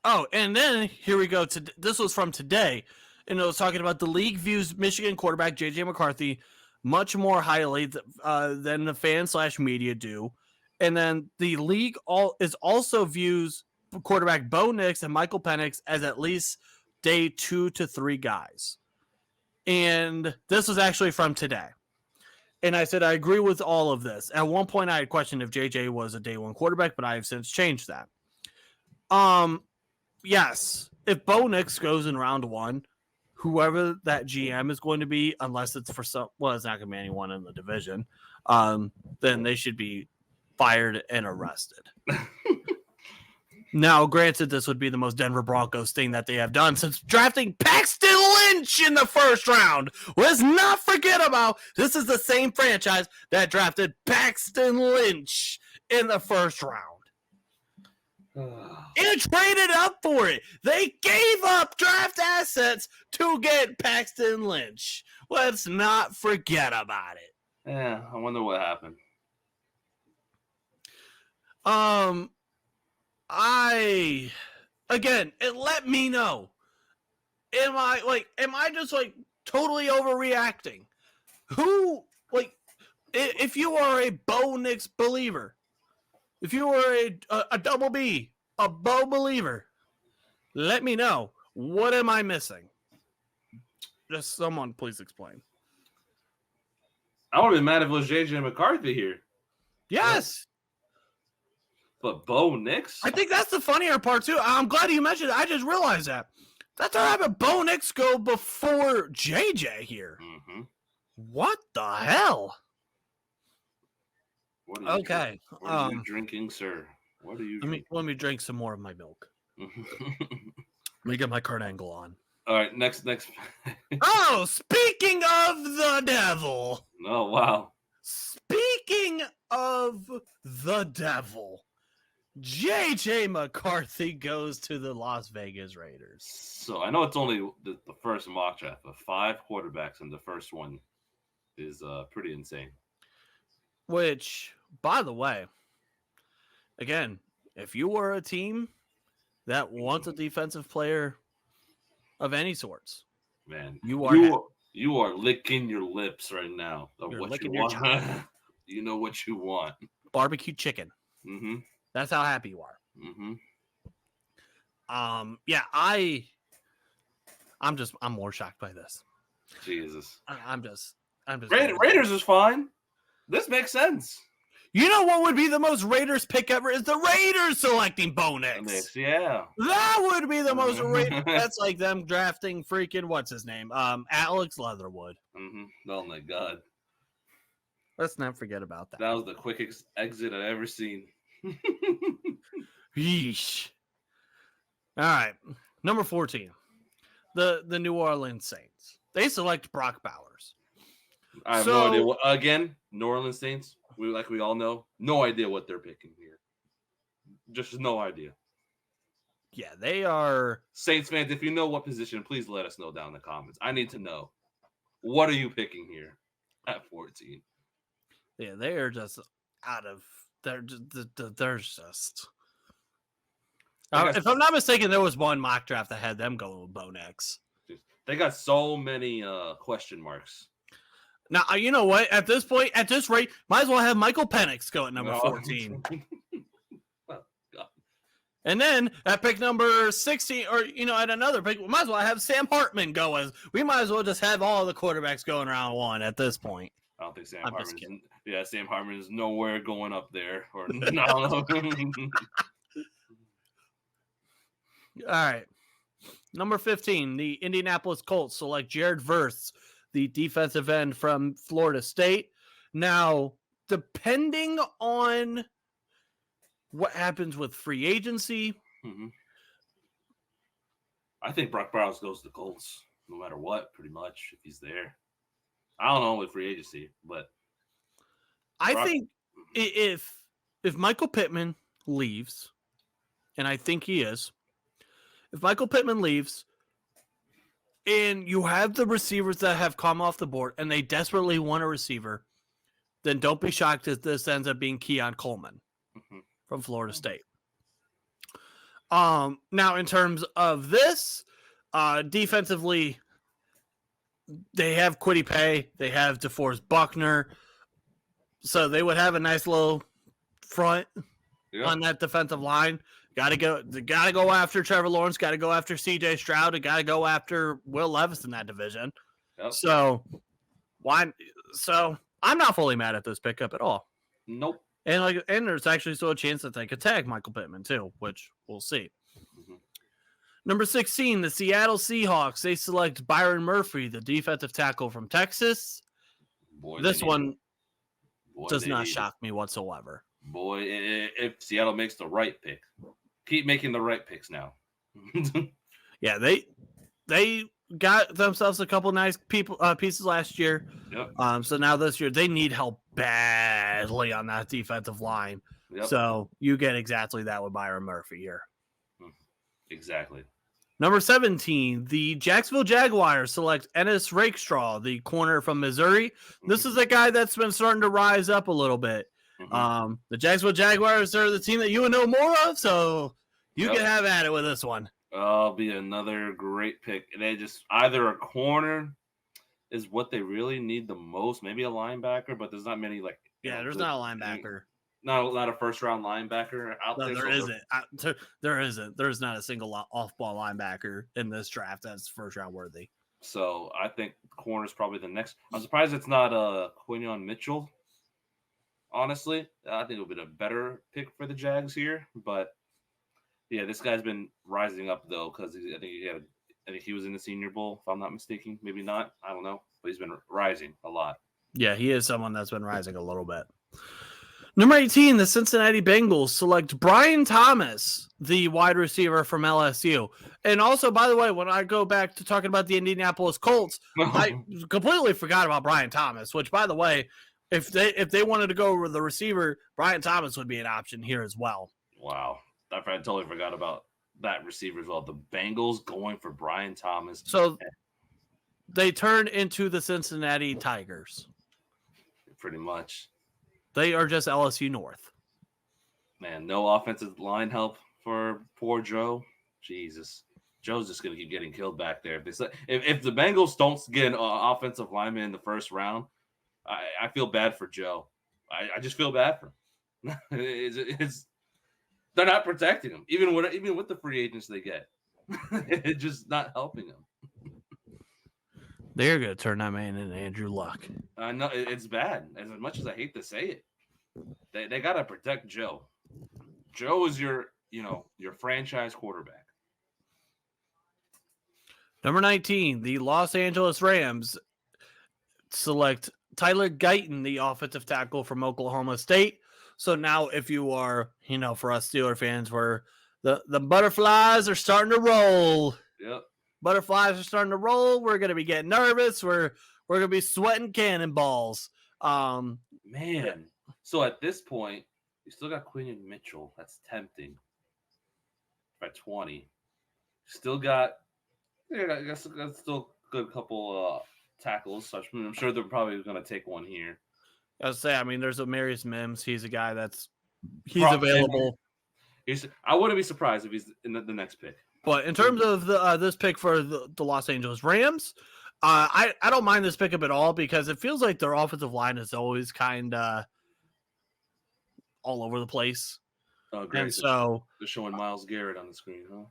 Oh, and then here we go. This was from today, and it was talking about the league views Michigan quarterback J.J. McCarthy much more highly than the fan/media do. And then the league also views quarterback Bo Nix and Michael Penix as at least day 2 to 3 guys. And this was actually from today. And I said, I agree with all of this. At one point, I had questioned if JJ was a day 1 quarterback, but I have since changed that. Yes, if Bo Nix goes in round 1, whoever that GM is going to be, unless it's for it's not going to be anyone in the division, then they should be fired and arrested. Now, granted, this would be the most Denver Broncos thing that they have done since drafting Paxton Lynch in the first round. Let's not forget about this is the same franchise that drafted Paxton Lynch in the first round. And traded up for it. They gave up draft assets to get Paxton Lynch. Let's not forget about it. Yeah, I wonder what happened. Let me know. Am I just totally overreacting? If you are a Bo Nix believer, if you are a double B, a Bo believer, let me know. What am I missing? Just someone please explain. I would have been mad if it was JJ McCarthy here. Yes. But Bo Nix? I think that's the funnier part, too. I'm glad you mentioned it. I just realized that. That's how having Bo Nix go before JJ here. Mm-hmm. What the hell? What are you drinking, sir? What are you drinking? Let me drink some more of my milk. Let me get my card angle on. All right, next. Oh, speaking of the devil. Oh, wow. Speaking speaking of the devil, J.J. McCarthy goes to the Las Vegas Raiders. So I know it's only the first mock draft, but 5 quarterbacks in the first one is pretty insane. Which, by the way, again, if you were a team that wants a defensive player of any sorts, man, you are licking your lips right now of You're what licking you your want. chops. You know what you want. barbecue chicken. Mm-hmm. That's how happy you are. Mm-hmm. Yeah, I'm more shocked by this. Jesus. I'm just Raiders is fine. This makes sense. You know what would be the most Raiders pick ever is the Raiders selecting Bo Nix. Yeah. That would be the most Raiders. That's like them drafting freaking what's his name? Alex Leatherwood. Mm-hmm. Oh my God. Let's not forget about that. That was the quickest exit I've ever seen. Yeesh. All right. Number 14. The New Orleans Saints. They select Brock Bowers. I have no idea. Again, New Orleans Saints, we all know, no idea what they're picking here. Just no idea. Yeah, they are. Saints fans, if you know what position, please let us know down in the comments. I need to know. What are you picking here at 14? Yeah, they are just out of. They're just. If I'm not mistaken, there was one mock draft that had them going with Bo Nix. They got so many question marks. Now, you know what? At this point, at this rate, might as well have Michael Penix go at number 14. Oh, God. And then at pick number 16, or, at another pick, we might as well have Sam Hartman go as. We might as well just have all the quarterbacks going round one at this point. I don't think Sam Hartman is nowhere going up there. Or no. All right. Number 15, the Indianapolis Colts select Jarryd, the defensive end from Florida State. Now, depending on what happens with free agency, I think Brock Bowers goes to the Colts no matter what, pretty much, if he's there. I don't know with free agency, but I think if Michael Pittman leaves, and I think he is, if Michael Pittman leaves and you have the receivers that have come off the board and they desperately want a receiver, then don't be shocked if this ends up being Keon Coleman from Florida State. Now, in terms of this, defensively, they have Kwity Paye, they have DeForest Buckner, so they would have a nice little front on that defensive line. Got to go after Trevor Lawrence. Got to go after C.J. Stroud. And got to go after Will Levis in that division. Yep. So I'm not fully mad at this pickup at all. Nope. And there's actually still a chance that they could tag Michael Pittman too, which we'll see. Number 16, the Seattle Seahawks. They select Byron Murphy, the defensive tackle from Texas. This one does not shock me whatsoever. Boy, if Seattle makes the right pick. Keep making the right picks now. Yeah, they got themselves a couple nice pieces last year. Yep. So now this year they need help badly on that defensive line. Yep. So you get exactly that with Byron Murphy here. Exactly. Number 17, the Jacksonville Jaguars select Ennis Rakestraw, the corner from Missouri. This is a guy that's been starting to rise up a little bit. The Jacksonville Jaguars are the team that you would know more of, so you can have at it with this one. I'll be another great pick. They just either a corner is what they really need the most, maybe a linebacker, but there's not many there's not a linebacker. Not a first round linebacker out there. There isn't. There isn't. There's not a single off ball linebacker in this draft that's first round worthy. So I think corner is probably the next. I'm surprised it's not Quinion Mitchell. Honestly, I think it'll be a better pick for the Jags here, but yeah, this guy's been rising up though because I think he was in the Senior Bowl, if I'm not mistaken. Maybe not, I don't know, but he's been rising a lot. Yeah, he is someone that's been rising a little bit. Number 18, the Cincinnati Bengals select Brian Thomas, the wide receiver from LSU. And also, by the way, when I go back to talking about the Indianapolis Colts, I completely forgot about Brian Thomas, which, by the way, If they wanted to go with the receiver, Brian Thomas would be an option here as well. Wow. I totally forgot about that receiver as well. The Bengals going for Brian Thomas. So they turn into the Cincinnati Tigers. Pretty much. They are just LSU North. Man, no offensive line help for poor Joe. Jesus. Joe's just going to keep getting killed back there. If the Bengals don't get an offensive lineman in the first round, I feel bad for Joe. I just feel bad for him. They're not protecting him, even with the free agents they get. It's just not helping him. They're going to turn that man into Andrew Luck. I know it's bad. As much as I hate to say it, they got to protect Joe. Joe is your franchise quarterback. Number 19, the Los Angeles Rams select Tyler Guyton, the offensive tackle from Oklahoma State. So now if you are, for us Steeler fans, where the butterflies are starting to roll. Yep. Butterflies are starting to roll. We're going to be getting nervous. We're going to be sweating cannonballs. Man. So at this point, you still got Quinion Mitchell. That's tempting. By 20. Still got, I guess that's still a good couple tackles. So I'm sure they're probably going to take one here. I was say, there's Amarius Mims. He's a guy he's available. I wouldn't be surprised if he's in the next pick. But in terms of this pick for the Los Angeles Rams, I don't mind this pickup at all because it feels like their offensive line is always kind of all over the place. Oh, great. And so they're showing Myles Garrett on the screen, huh?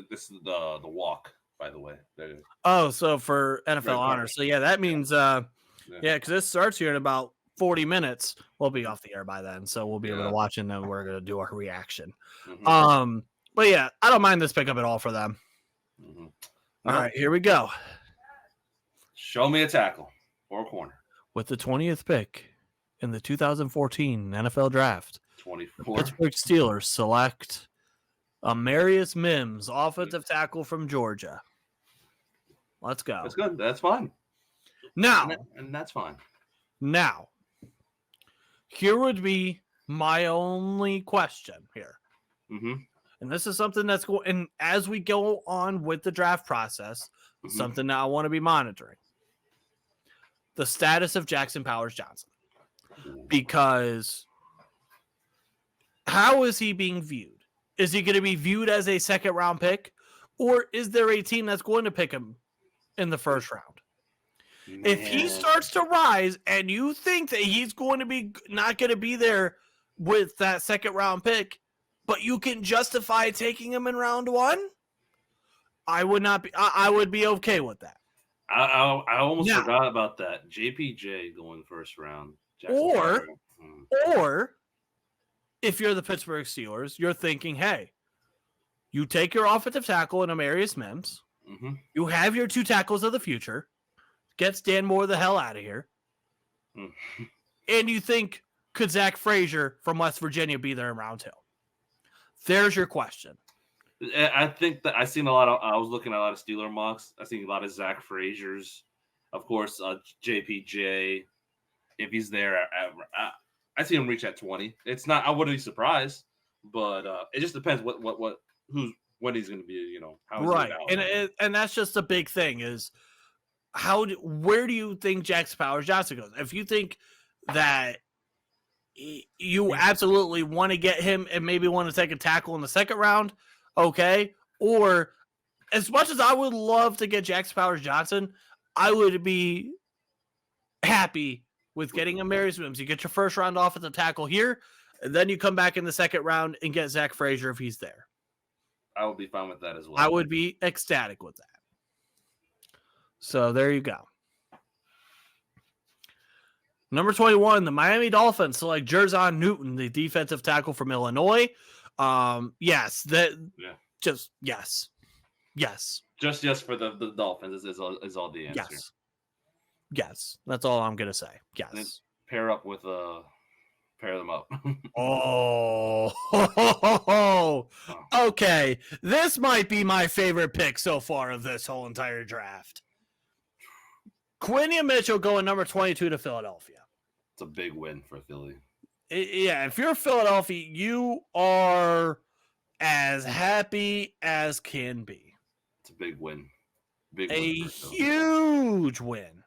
This is the walk, by the way. Oh, so for NFL honors. So yeah, that means because this starts here in about 40 minutes. We'll be off the air by then, so we'll be able to watch and then we're gonna do our reaction. Mm-hmm. But yeah, I don't mind this pickup at all for them. Mm-hmm. All right, here we go. Show me a tackle or a corner. With the 20th pick in the 2014 NFL Draft, 24. Pittsburgh Steelers select Amarius Mims, offensive tackle from Georgia. Let's go. That's good. That's fine. Now, and that's fine. Now, here would be my only question here. Mm-hmm. And this is something that's going, and as we go on with the draft process, something that I want to be monitoring. The status of Jackson Powers Johnson. Because how is he being viewed? Is he going to be viewed as a second round pick? Or is there a team that's going to pick him in the first round? Man. If he starts to rise and you think that he's going to be not going to be there with that second round pick, but you can justify taking him in round one, I would not be. I would be okay with that. I almost forgot about that. JPJ going first round. Or if you're the Pittsburgh Steelers, you're thinking, hey, you take your offensive tackle in Amarius Mims. Mm-hmm. You have your two tackles of the future. Gets Dan Moore the hell out of here. Mm-hmm. And you think, could Zach Frazier from West Virginia be there in round two? There's your question. I think that I was looking at a lot of Steeler mocks. I think a lot of Zach Frazier's, of course, JPJ. If he's there, I see him reach at 20. It's not. I wouldn't be surprised, but it just depends when he's going to be. How he's right, and that's just a big thing is where do you think Jackson Powers Johnson goes? If you think that you absolutely want to get him and maybe want to take a tackle in the second round, okay. Or as much as I would love to get Jackson Powers Johnson, I would be happy with getting Amarius Mims. You get your first round offensive tackle here, and then you come back in the second round and get Zach Frazier if he's there. I would be fine with that as well. I would be ecstatic with that. So there you go. Number 21, the Miami Dolphins select Jerzon Newton, the defensive tackle from Illinois. Yes. Just yes. Yes. Just yes for the Dolphins is all the answer. Yes. Yes. That's all I'm going to say. Yes. And pair them up. Okay. This might be my favorite pick so far of this whole entire draft. Quinion Mitchell going number 22 to Philadelphia. It's a big win for Philly. Yeah, if you're Philadelphia, you are as happy as can be. It's a big win. Big A win for Philly. huge win.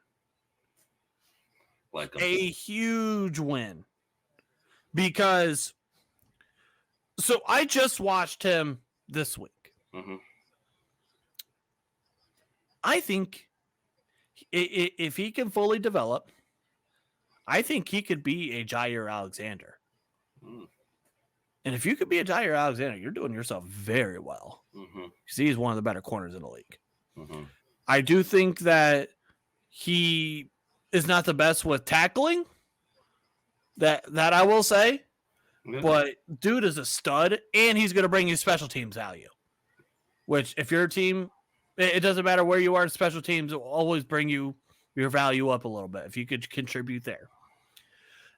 Like a huge win. Because, so I just watched him this week. Mm-hmm. I think if he can fully develop, I think he could be a Jair Alexander. Mm. And if you could be a Jair Alexander, you're doing yourself very well. Because he's one of the better corners in the league. Mm-hmm. I do think that he is not the best with tackling. That I will say. Yeah. But dude is a stud, and he's going to bring you special teams value. Which, if your team, it doesn't matter where you are in special teams, it will always bring you your value up a little bit if you could contribute there.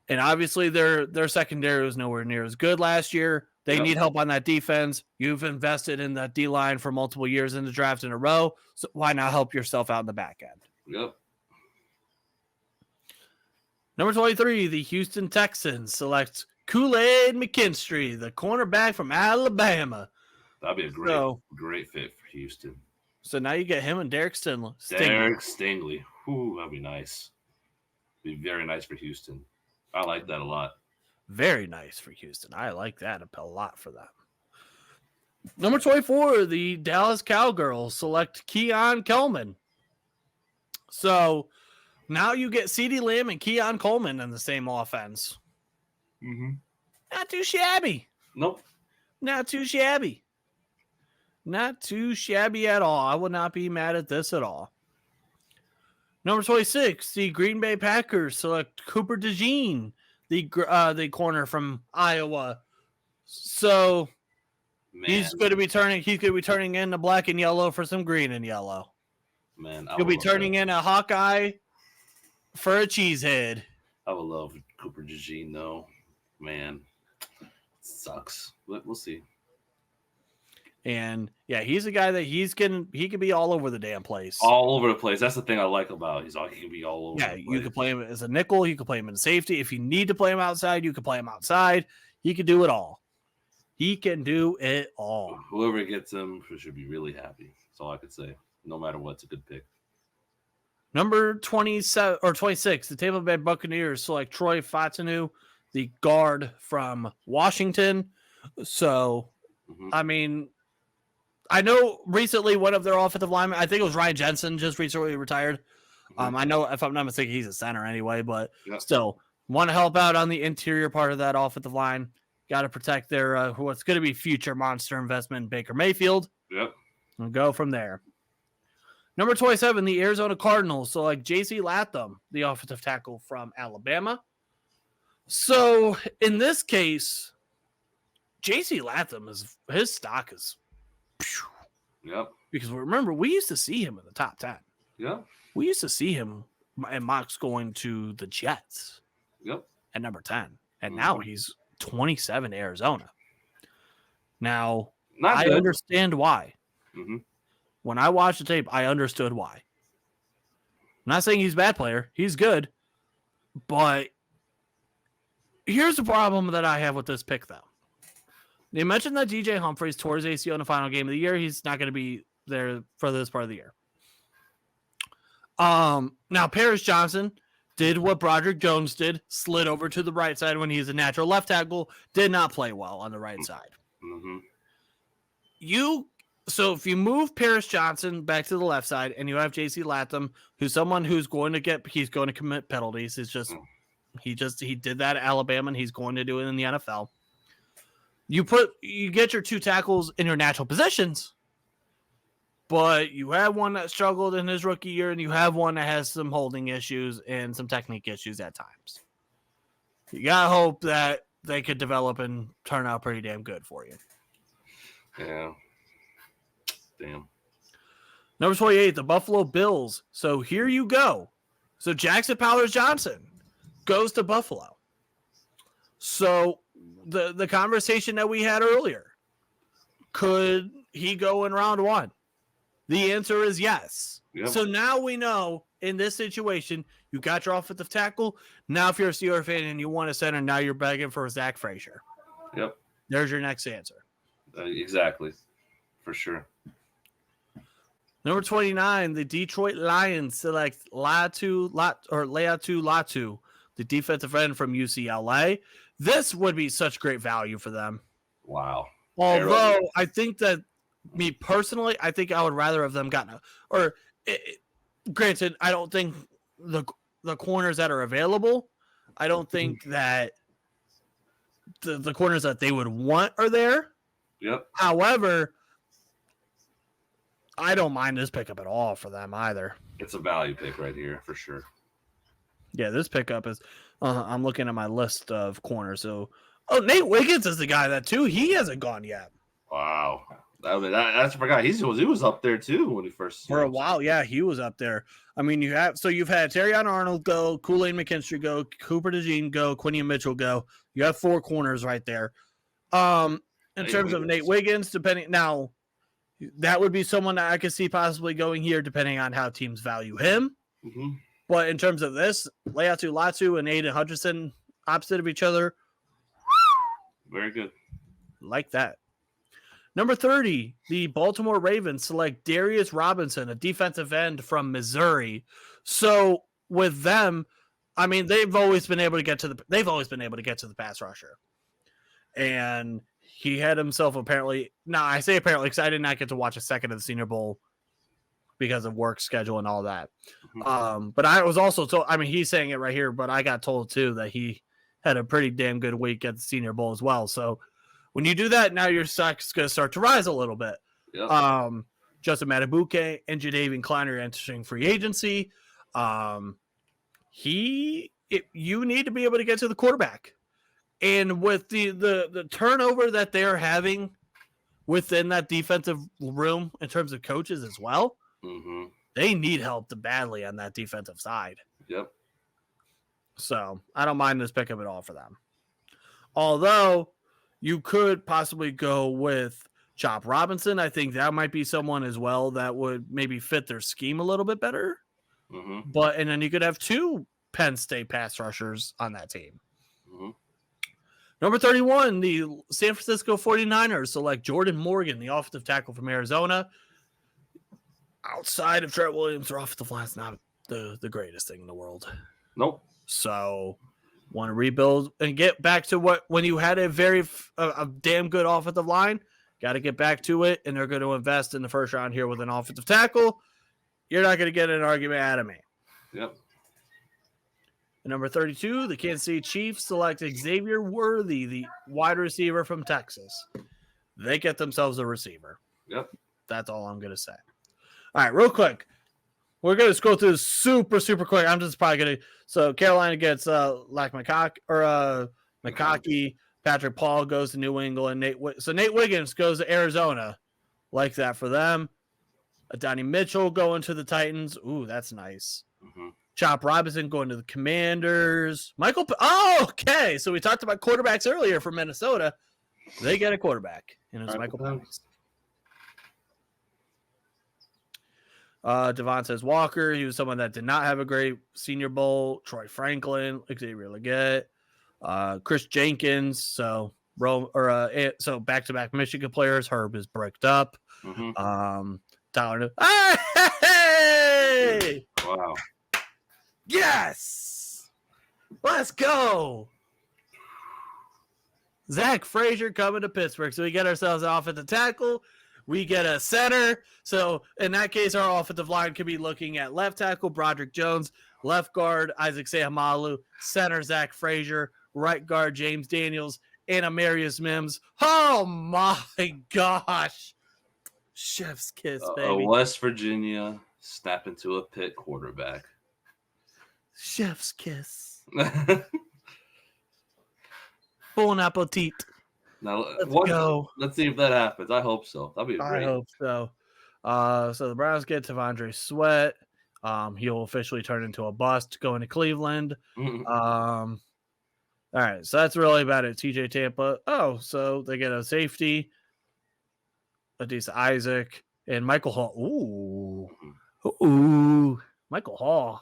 And obviously, their secondary was nowhere near as good last year. They need help on that defense. You've invested in that D-line for multiple years in the draft in a row, so why not help yourself out in the back end? Yep. Number 23, the Houston Texans select Kool-Aid McKinstry, the cornerback from Alabama. That'd be a great fit for Houston. So now you get him and Derek Stingley. Derek Stingley. Ooh, that'd be nice. Be very nice for Houston. I like that a lot. Very nice for Houston. I like that a lot for them. Number 24, the Dallas Cowgirls select Keon Coleman. So now you get CeeDee Lamb and Keon Coleman in the same offense. Mm-hmm. Not too shabby. Nope. Not too shabby. Not too shabby at all. I would not be mad at this at all. Number 26, the Green Bay Packers select Cooper DeJean, the corner from Iowa. So he's going to be turning in the black and yellow for some green and yellow. Man, he'll be turning in a Hawkeye for a cheesehead. I would love Cooper DeJean though. Man, it sucks. But we'll see. And yeah, he's a guy that he can be all over the damn place. All over the place. That's the thing I like about. He can be all over. Yeah, you can play him as a nickel. You can play him in safety. If you need to play him outside, you can play him outside. He can do it all. He can do it all. Whoever gets him should be really happy. That's all I could say. No matter what, it's a good pick. Number 27 or 26, the Tampa Bay Buccaneers select Troy Fautanu, the guard from Washington. So, I mean, I know recently one of their offensive linemen, I think it was Ryan Jensen, just recently retired. I know, if I'm not mistaken, he's a center anyway, but still want to help out on the interior part of that offensive line. Got to protect their what's going to be future monster investment in Baker Mayfield. Yep. And go from there. Number 27, the Arizona Cardinals. So like J.C. Latham, the offensive tackle from Alabama. So in this case, J.C. Latham his stock is. Yep. Because remember, we used to see him in the top 10. Yeah. We used to see him in mocks going to the Jets. Yep. At number 10. And now he's 27 to Arizona. Now, I understand why. Mm-hmm. When I watched the tape, I understood why. I'm not saying he's a bad player. He's good. But here's the problem that I have with this pick, though. They mentioned that DJ Humphries tore his ACL in the final game of the year. He's not going to be there for this part of the year. Now, Paris Johnson did what Broderick Jones did, slid over to the right side when he's a natural left tackle, did not play well on the right side. Mm-hmm. So if you move Paris Johnson back to the left side and you have J.C. Latham, who's someone who's going to commit penalties. It's just he did that at Alabama and he's going to do it in the NFL. You get your two tackles in your natural positions, but you have one that struggled in his rookie year and you have one that has some holding issues and some technique issues at times. You got to hope that they could develop and turn out pretty damn good for you. Yeah. Damn. Number 28, the Buffalo Bills. So here you go. So Jackson Powers-Johnson goes to Buffalo. So the conversation that we had earlier, could he go in round one? The answer is yes. Yep. So now we know in this situation, you got your offensive tackle. Now, if you're a Steelers fan and you want a center, now you're begging for Zach Frazier. Yep. There's your next answer. Exactly. For sure. Number 29, the Detroit Lions select Leatu Latu, the defensive end from UCLA. This would be such great value for them. Wow. Although I think that me personally, I think I would rather have them gotten granted, I don't think the corners that are available, I don't think that the corners that they would want are there. Yep. However, I don't mind this pickup at all for them either. It's a value pick right here for sure. Yeah, this pickup is. I'm looking at my list of corners. So, Nate Wiggins is the guy that too. He hasn't gone yet. Wow, that's I forgot. He was up there too when he first for a while. Yeah, he was up there. I mean, you've had Terrion Arnold go, Kool-Aid McKinstry go, Cooper DeJean go, Quinion Mitchell go. You have 4 corners right there. In terms of Nate Wiggins, depending now, that would be someone that I could see possibly going here, depending on how teams value him. Mm-hmm. But in terms of this, Leatu Latu and Aiden Hutchinson opposite of each other. Very good. Like that. Number 30, the Baltimore Ravens select Darius Robinson, a defensive end from Missouri. So with them, I mean, they've always been able to get to the pass rusher. And he had himself apparently. Now I say apparently because I did not get to watch a second of the Senior Bowl because of work schedule and all that. Mm-hmm. But I was also told. I mean, he's saying it right here, but I got told too that he had a pretty damn good week at the Senior Bowl as well. So when you do that, now your stock's going to start to rise a little bit. Yep. Justin Matabuke and Jadeveon Clowney are entering free agency. You need to be able to get to the quarterback. And with the turnover that they're having within that defensive room in terms of coaches as well, mm-hmm. They need help badly on that defensive side. Yep. So I don't mind this pickup at all for them. Although you could possibly go with Chop Robinson. I think that might be someone as well that would maybe fit their scheme a little bit better. Mm-hmm. And then you could have 2 Penn State pass rushers on that team. Mm-hmm. Number 31, the San Francisco 49ers select Jordan Morgan, the offensive tackle from Arizona. Outside of Trent Williams, their offensive line's not the greatest thing in the world. Nope. So want to rebuild and get back to when you had a damn good offensive line, got to get back to it, and they're going to invest in the first round here with an offensive tackle. You're not going to get an argument out of me. Yep. And number 32, the Kansas City Chiefs select Xavier Worthy, the wide receiver from Texas. They get themselves a receiver. Yep. That's all I'm going to say. All right, real quick. We're going to scroll through this super, super quick. I'm just probably going to. So Carolina gets McConkey. Patrick Paul goes to New England. Nate Wiggins goes to Arizona. Like that for them. Donnie Mitchell going to the Titans. Ooh, that's nice. Mm-hmm. Chop Robinson going to the Commanders. Okay. So we talked about quarterbacks earlier for Minnesota. They get a quarterback, and it's Michael Penix. Devontae Walker, he was someone that did not have a great Senior Bowl. Troy Franklin, Xavier Legette, Chris Jenkins. So back-to-back Michigan players. Herb is bricked up. Mm-hmm. Tyler. Hey! Wow. Yes! Let's go! Zach Frazier coming to Pittsburgh. So we get ourselves off at the tackle. We get a center. So in that case, our offensive line could be looking at left tackle, Broderick Jones, left guard, Isaac Seumalo, center, Zach Frazier, right guard, James Daniels, and Amarius Mims. Oh my gosh. Chef's kiss, baby. West Virginia snap into a pit quarterback. Chef's kiss. Bon appetit. Now Let's go. Let's see if that happens. I hope so. That'd be great. I hope so. So the Browns get T'Vondre Sweat. He'll officially turn into a bust going to Cleveland. Mm-hmm. All right, so that's really about it. TJ Tampa. Oh, so they get a safety, Adisa Isaac, and Michael Hall. Ooh. Michael Hall,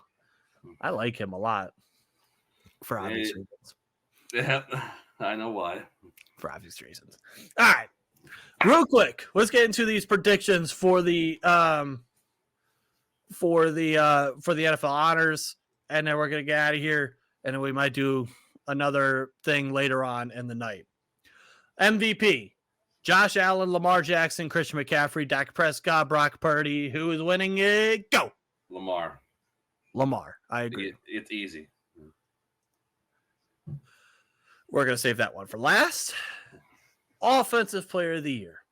I like him a lot for obvious reasons. Yeah, I know why. For obvious reasons. All right. Real quick, let's get into these predictions for the NFL honors, and then we're gonna get out of here, and then we might do another thing later on in the night. MVP: Josh Allen, Lamar Jackson, Christian McCaffrey, Dak Prescott, Brock Purdy. Who is winning it? Go, Lamar. I agree. It's easy. We're gonna save that one for last. Offensive Player of the Year: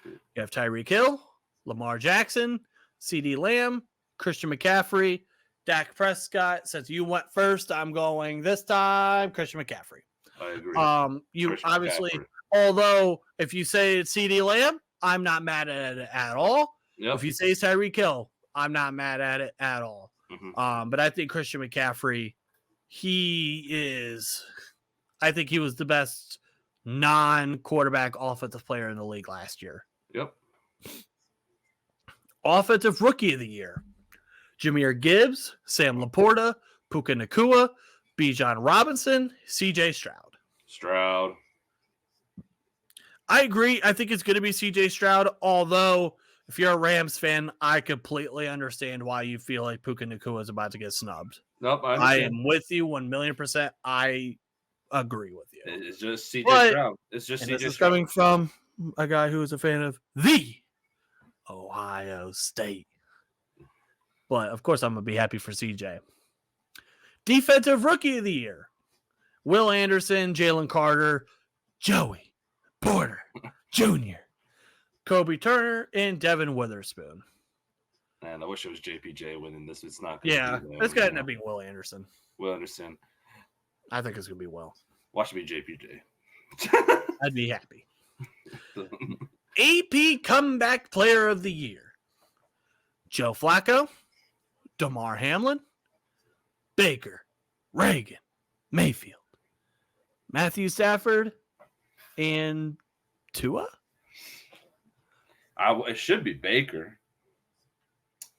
you have Tyreek Hill, Lamar Jackson, CeeDee Lamb, Christian McCaffrey, Dak Prescott. Since you went first, I'm going this time Christian McCaffrey. I agree. You Christian obviously, McCaffrey. although if you say it's CeeDee Lamb, I'm not mad at it at all. Yep. If you say it's Tyreek Hill, I'm not mad at it at all. Mm-hmm. But I think Christian McCaffrey, I think he was the best non-quarterback offensive player in the league last year. Yep. Offensive Rookie of the Year: Jahmyr Gibbs, Sam Laporta, Puka Nacua, Bijan Robinson, CJ Stroud. I agree. I think it's going to be CJ Stroud, although if you're a Rams fan, I completely understand why you feel like Puka Nacua is about to get snubbed. Nope, I am with you 1,000,000%. I agree with you. It's just CJ Stroud. It's just CJ This is Stroud. coming from a guy who is a fan of the Ohio State. But, of course, I'm going to be happy for CJ. Defensive Rookie of the Year: Will Anderson, Jalen Carter, Joey Porter Jr., Kobe Turner, and Devin Witherspoon. Man, I wish it was JPJ winning this. It's not. Yeah, it's going to end up being Will Anderson. Will Anderson. I think it's going to be Will. Watch me, JPJ. I'd be happy. AP Comeback Player of the Year: Joe Flacco, Damar Hamlin, Baker, Reagan, Mayfield, Matthew Stafford, and Tua? It should be Baker,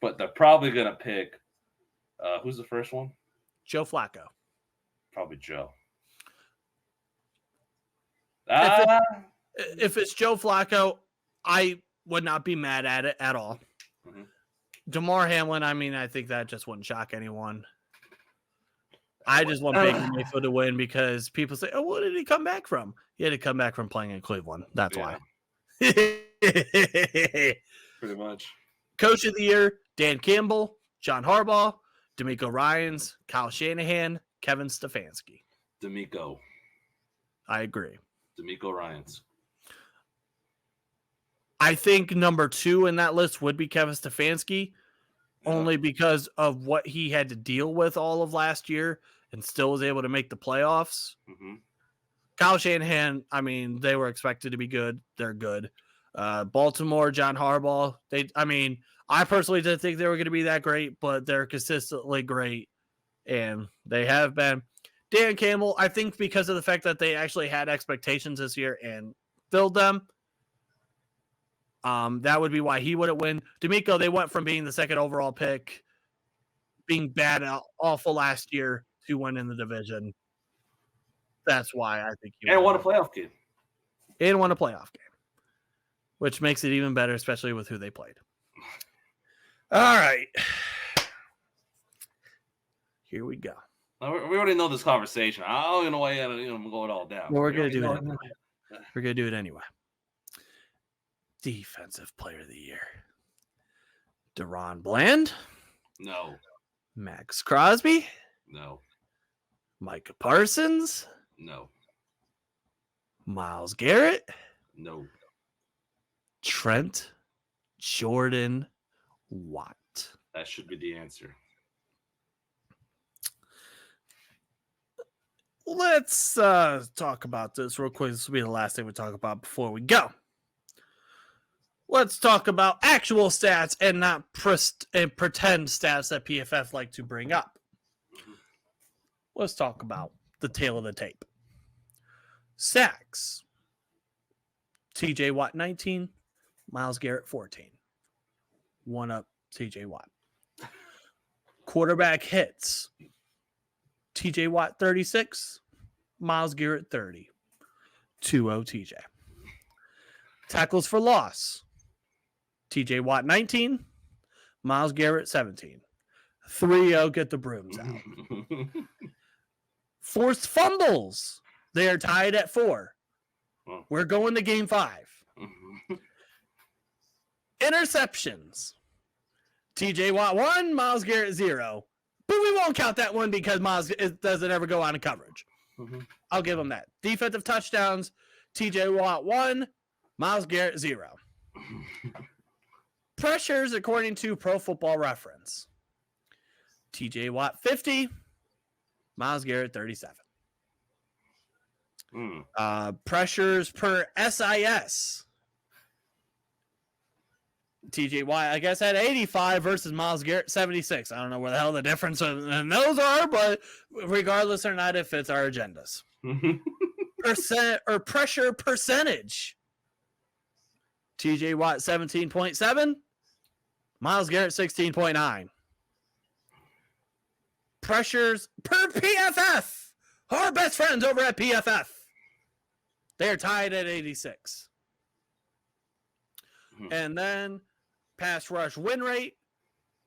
but they're probably going to pick who's the first one? Joe Flacco. Probably Joe. If it's Joe Flacco, I would not be mad at it at all. Mm-hmm. Damar Hamlin, I mean, I think that just wouldn't shock anyone. I just want Baker Mayfield to win because people say, oh, what did he come back from? He had to come back from playing in Cleveland. That's why. Pretty much. Coach of the Year: Dan Campbell, John Harbaugh, D'Amico Ryans, Kyle Shanahan, Kevin Stefanski. D'Amico. I agree. D'Amico Ryans. I think number 2 in that list would be Kevin Stefanski, only because of what he had to deal with all of last year and still was able to make the playoffs. Mm-hmm. Kyle Shanahan, I mean, they were expected to be good. They're good. Baltimore, John Harbaugh, I personally didn't think they were going to be that great, but they're consistently great, and they have been. Dan Campbell, I think because of the fact that they actually had expectations this year and filled them, that would be why he wouldn't win. D'Amico, they went from being the second overall pick, being bad, awful last year, to win in the division. That's why I think he won a playoff game. And won a playoff game, which makes it even better, especially with who they played. All right. Here we go. We already know this conversation. I don't even know why I'm going all down. Well, we're going to do it anyway. We're going to do it anyway. Defensive Player of the Year: DeRon Bland. No. Max Crosby. No. Micah Parsons. No. Myles Garrett. No. Trent Jordan Watt. That should be the answer. Let's talk about this real quick. This will be the last thing we talk about before we go. Let's talk about actual stats and not pretend stats that PFF like to bring up. Let's talk about the tail of the tape. Sacks: TJ Watt 19, Myles Garrett 14. One up TJ Watt. Quarterback hits. TJ Watt 36, Myles Garrett 30. 2-0 TJ. Tackles for loss. TJ Watt 19, Myles Garrett 17. 3-0 get the brooms out. Forced fumbles. They are tied at 4. We're going to game 5. Interceptions. TJ Watt 1, Myles Garrett 0. But we won't count that one because Myles doesn't ever go on in coverage. I'll give him that. Defensive touchdowns. TJ Watt 1, Myles Garrett 0. Pressures according to Pro Football Reference. TJ Watt 50, Myles Garrett 37. Pressures per SIS. TJ Watt, I guess, had 85 versus Myles Garrett 76. I don't know where the hell the difference in those are, but regardless or not, it fits our agendas. Pressure percentage. TJ Watt 17.7, Myles Garrett 16.9. Pressures per PFF. Our best friends over at PFF. They're tied at 86. And then pass rush win rate,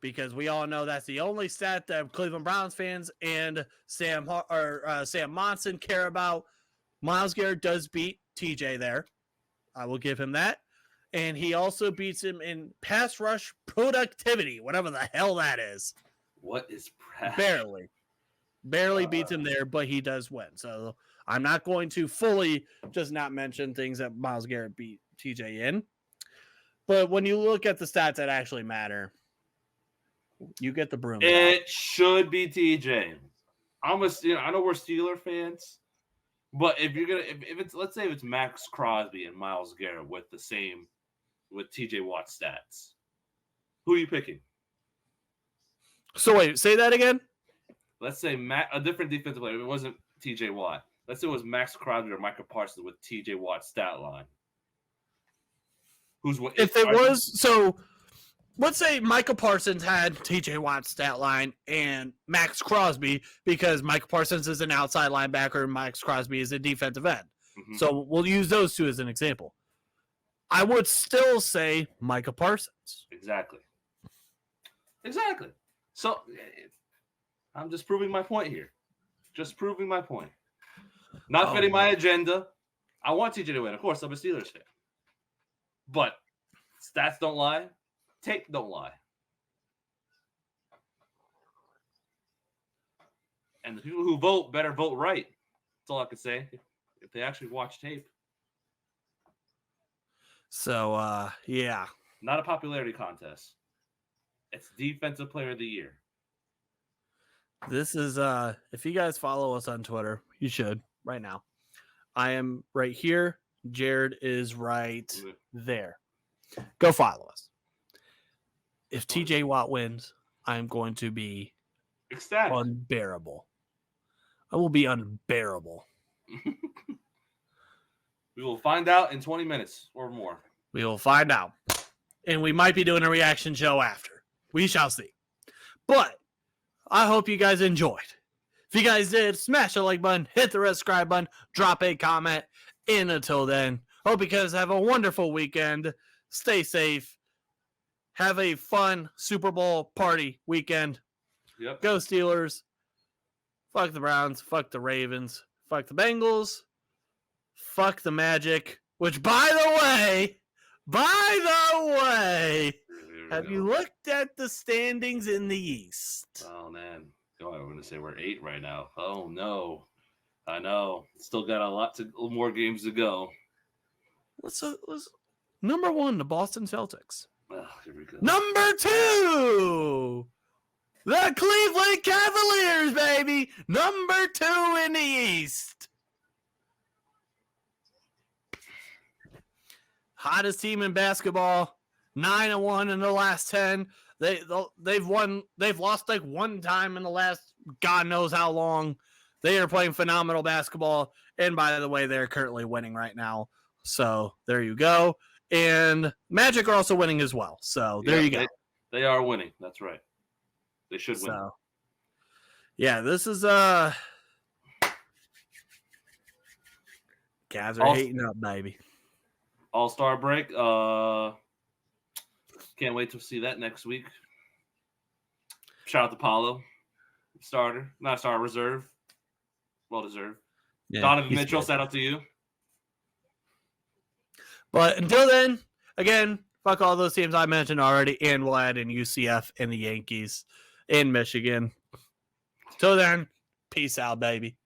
because we all know that's the only stat that Cleveland Browns fans and Sam Monson care about. Myles Garrett does beat TJ there. I will give him that. And he also beats him in pass rush productivity, whatever the hell that is. What is barely beats him there, but he does win. So I'm not going to fully just not mention things that Myles Garrett beat TJ in. But when you look at the stats that actually matter, you get the broom. It should be TJ. I know we're Steeler fans, but if you're if it's, let's say if it's Max Crosby and Myles Garrett with TJ Watt stats, who are you picking? So wait, say that again. Let's say a different defensive player. It wasn't TJ Watt. Let's say it was Max Crosby or Micah Parsons with TJ Watt's stat line. Let's say Micah Parsons had TJ Watt's stat line and Max Crosby, because Micah Parsons is an outside linebacker and Max Crosby is a defensive end. So we'll use those two as an example. I would still say Micah Parsons. Exactly. So I'm just proving my point here. Not fitting my agenda. I want TJ to win. Of course, I'm a Steelers fan. But stats don't lie. Tape don't lie. And the people who vote better vote right. That's all I can say. If they actually watch tape. So, yeah. Not a popularity contest. It's Defensive Player of the Year. This is, if you guys follow us on Twitter, you should right now. I am right here. Jarryd is right there. Go follow us. If TJ Watt wins, I'm going to be ecstatic. Unbearable. I will be unbearable. We will find out in 20 minutes or more. We will find out. And we might be doing a reaction show after. We shall see. But I hope you guys enjoyed. If you guys did, smash the like button, hit the red subscribe button, drop a comment. And until then, hope you guys have a wonderful weekend. Stay safe. Have a fun Super Bowl party weekend. Yep. Go Steelers. Fuck the Browns. Fuck the Ravens. Fuck the Bengals. Fuck the Magic. Which, by the way, have you looked at the standings in the East? Oh, man. Oh, I'm going to say we're 8 right now. Oh, no. I know. Still got more games to go. Let's number 1, the Boston Celtics. Oh, here we go. Number 2, the Cleveland Cavaliers, baby. Number 2 in the East. Hottest team in basketball. 9-1 in the last 10. They've lost like one time in the last God knows how long. They are playing phenomenal basketball. And by the way, they're currently winning right now. So there you go. And Magic are also winning as well. So there you go. They are winning. That's right. They should win. So, yeah, this is Cavs are hating up, baby. All-Star break. Can't wait to see that next week. Shout out to Paulo, starter, not starter, reserve, well deserved. Yeah, Donovan he's Mitchell, good. shout out to you. But until then, again, fuck all those teams I mentioned already, and we'll add in UCF and the Yankees in Michigan. Till then, peace out, baby.